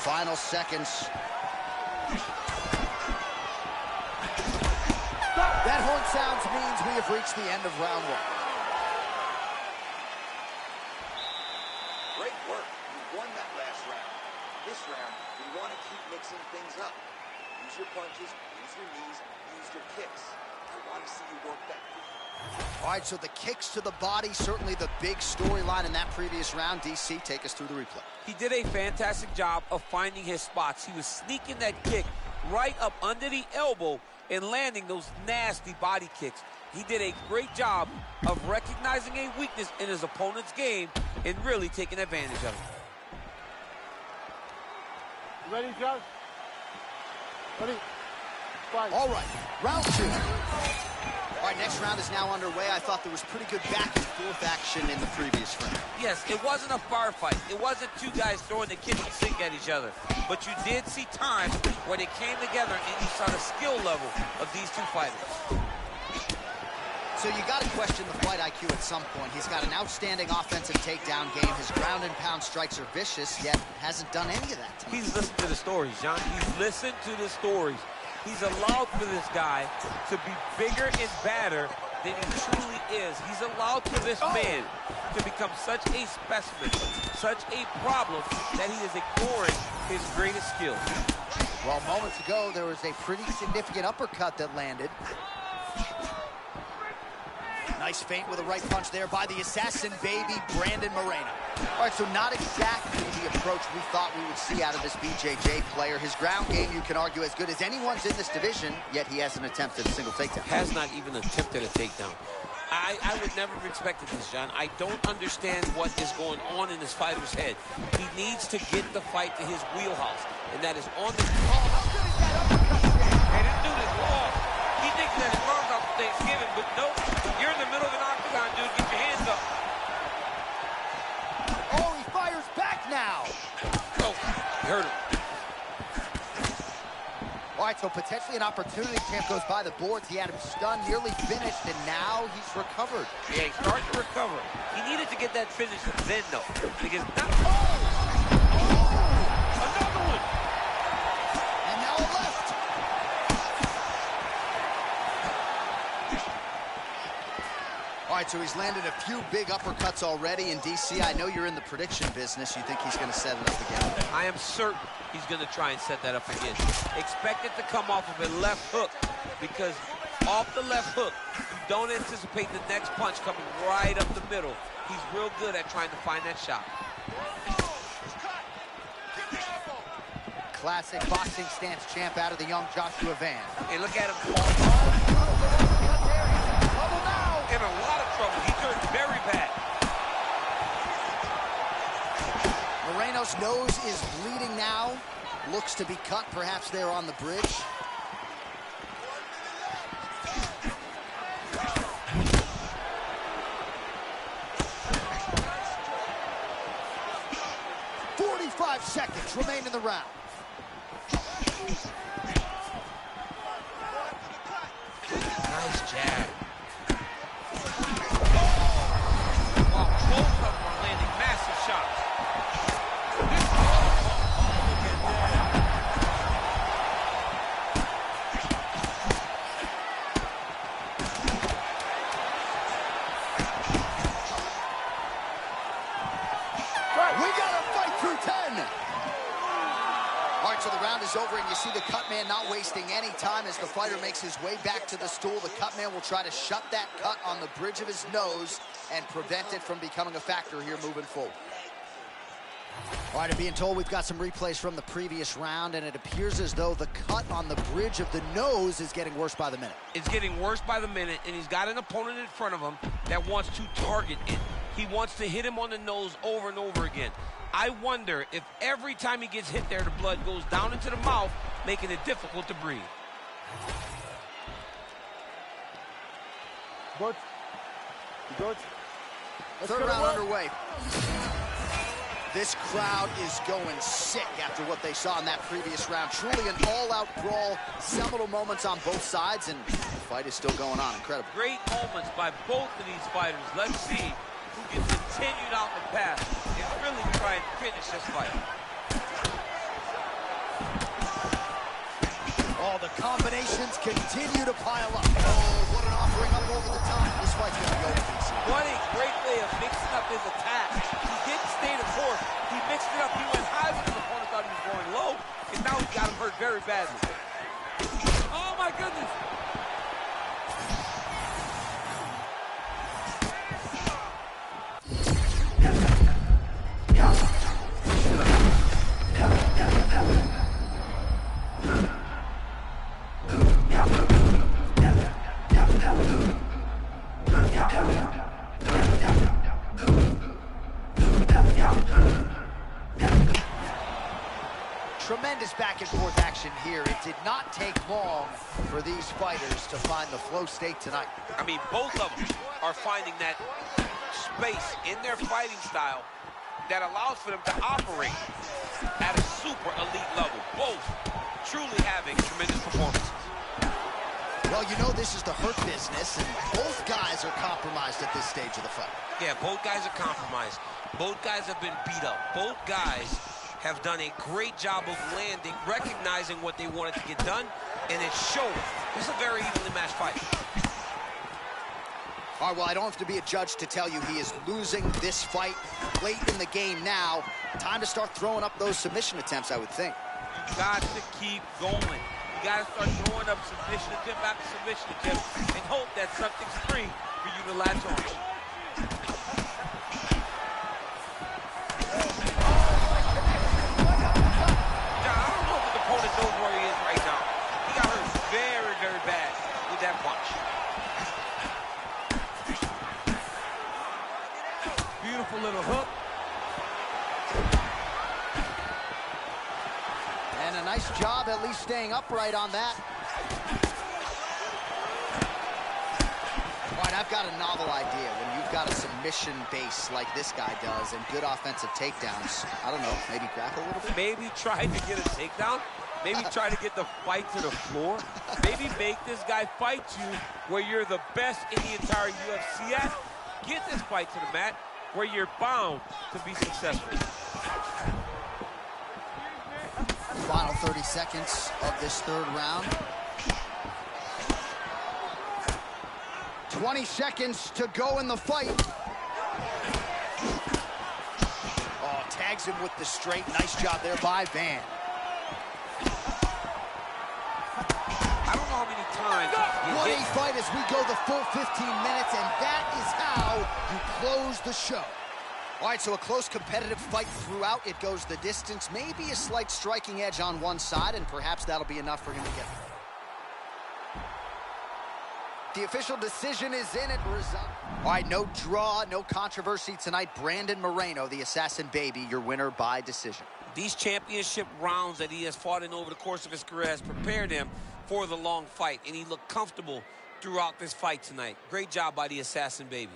Final seconds. That horn sounds means we have reached the end of round one.
Great work. You won that last round. This round, we want to keep mixing things up. Use your punches, use your knees, use your kicks. I want to see you work that.
All right, so the kicks to the body, certainly the big storyline in that previous round. DC, take us through the replay.
He did a fantastic job of finding his spots. He was sneaking that kick right up under the elbow and landing those nasty body kicks. He did a great job of recognizing a weakness in his opponent's game and really taking advantage of it.
You ready, Josh? Ready? Fight.
All right, round two. All right, next round is now underway. I thought there was pretty good back and forth action in the previous round.
Yes, it wasn't a firefight. It wasn't two guys throwing the kitchen sink at each other. But you did see times where they came together and you saw the skill level of these two fighters.
So you got to question the fight IQ at some point. He's got an outstanding offensive takedown game. His ground and pound strikes are vicious, yet hasn't done any of that tonight.
He's listened to the stories, John. He's listened to the stories. He's allowed for this guy to be bigger and badder than he truly is. He's allowed for this man to become such a specimen, such a problem, that he is ignoring his greatest skill.
Well, moments ago, there was a pretty significant uppercut that landed. Nice feint with a right punch there by the assassin baby, Brandon Moreno. All right, so not exactly the approach we thought we would see out of this BJJ player. His ground game, you can argue, as good as anyone's in this division, yet he hasn't attempted a single takedown.
Has not even attempted a takedown. I would never have expected this, John. I don't understand what is going on in this fighter's head. He needs to get the fight to his wheelhouse, and that is on the...
Oh, how good is that uppercut?
Hey, this dude is long. He thinks that his arm's out for Thanksgiving, but nope. You're in the middle of an octagon, dude. Get your hands up.
Oh, he fires back now.
Oh, he hurt him.
All right, so potentially an opportunity. Champ goes by the boards. He had him stunned, nearly finished, and now he's recovered.
Yeah, he's starting to recover. He needed to get that finish then, though. Because now... Another one!
And now a left. All right, so he's landed a few big uppercuts already in DC. I know you're in the prediction business. You think he's going to set it up again?
I am certain he's going to try and set that up again. Expect it to come off of a left hook, because off the left hook, you don't anticipate the next punch coming right up the middle. He's real good at trying to find that shot.
Classic boxing stance champ out of the young Joshua Van.
Hey, look at him.
Trouble now.
In a lot of trouble. He turned very bad.
Moreno's nose is bleeding now. Looks to be cut, perhaps there on the bridge. Seconds remain in the round.
Nice jab. Wow, both of them are landing massive shots.
We got to fight through 10. All right, so the round is over, and you see the cut man not wasting any time as the fighter makes his way back to the stool. The cut man will try to shut that cut on the bridge of his nose and prevent it from becoming a factor here moving forward. All right, I'm being told we've got some replays from the previous round, and it appears as though the cut on the bridge of the nose is getting worse by the minute.
It's getting worse by the minute, and he's got an opponent in front of him that wants to target it. He wants to hit him on the nose over and over again. I wonder if every time he gets hit there, the blood goes down into the mouth, making it difficult to breathe.
Good. Good.
Third round underway. This crowd is going sick after what they saw in that previous round. Truly an all-out brawl, seminal moments on both sides, and the fight is still going on. Incredible.
Great moments by both of these fighters. Let's see who can continue down the path and really try and finish this fight.
Oh, the combinations continue to pile up. Oh, what an offering up over the top. This fight's going to go to DC.
What a great way of mixing up his attack. He didn't stay the course. He mixed it up. He went high when his opponent thought he was going low, and now he's got him hurt very badly. Oh, my goodness.
Tremendous back and forth action here. It did not take long for these fighters to find the flow state tonight.
I mean, both of them are finding that space in their fighting style that allows for them to operate at a super elite level. Both truly having tremendous performances.
Well, you know this is the hurt business, and both guys are compromised at this stage of the fight.
Yeah, both guys are compromised. Both guys have been beat up. Both guys have done a great job of landing, recognizing what they wanted to get done, and it's showing. This is a very evenly matched fight.
All right, well, I don't have to be a judge to tell you he is losing this fight late in the game now. Time to start throwing up those submission attempts, I would think.
You got to keep going. You got to start throwing up submission attempt after submission attempt and hope that something's free for you to latch on. Knows where he is right now. He got hurt very, very bad with that punch.
least staying upright on that. All right, I've got a novel idea. When you've got a submission base like this guy does and good offensive takedowns, I don't know, maybe grapple a little bit?
Maybe try to get a takedown. Maybe try to get the fight to the floor. Maybe make this guy fight you where you're the best in the entire UFC at. Get this fight to the mat where you're bound to be successful.
Final 30 seconds of this third round. 20 seconds to go in the fight. Oh, tags him with the straight. Nice job there by Van.
I don't know how many times you
1-8
hit.
fight as we go the full 15 minutes, and that is how you close the show. All right, so a close competitive fight throughout. It goes the distance, maybe a slight striking edge on one side, and perhaps that'll be enough for him to get there. The official decision is in. It result. All right, no draw, no controversy tonight. Brandon Moreno, the Assassin Baby, your winner by decision.
These championship rounds that he has fought in over the course of his career has prepared him for the long fight, and he looked comfortable throughout this fight tonight. Great job by the Assassin Baby.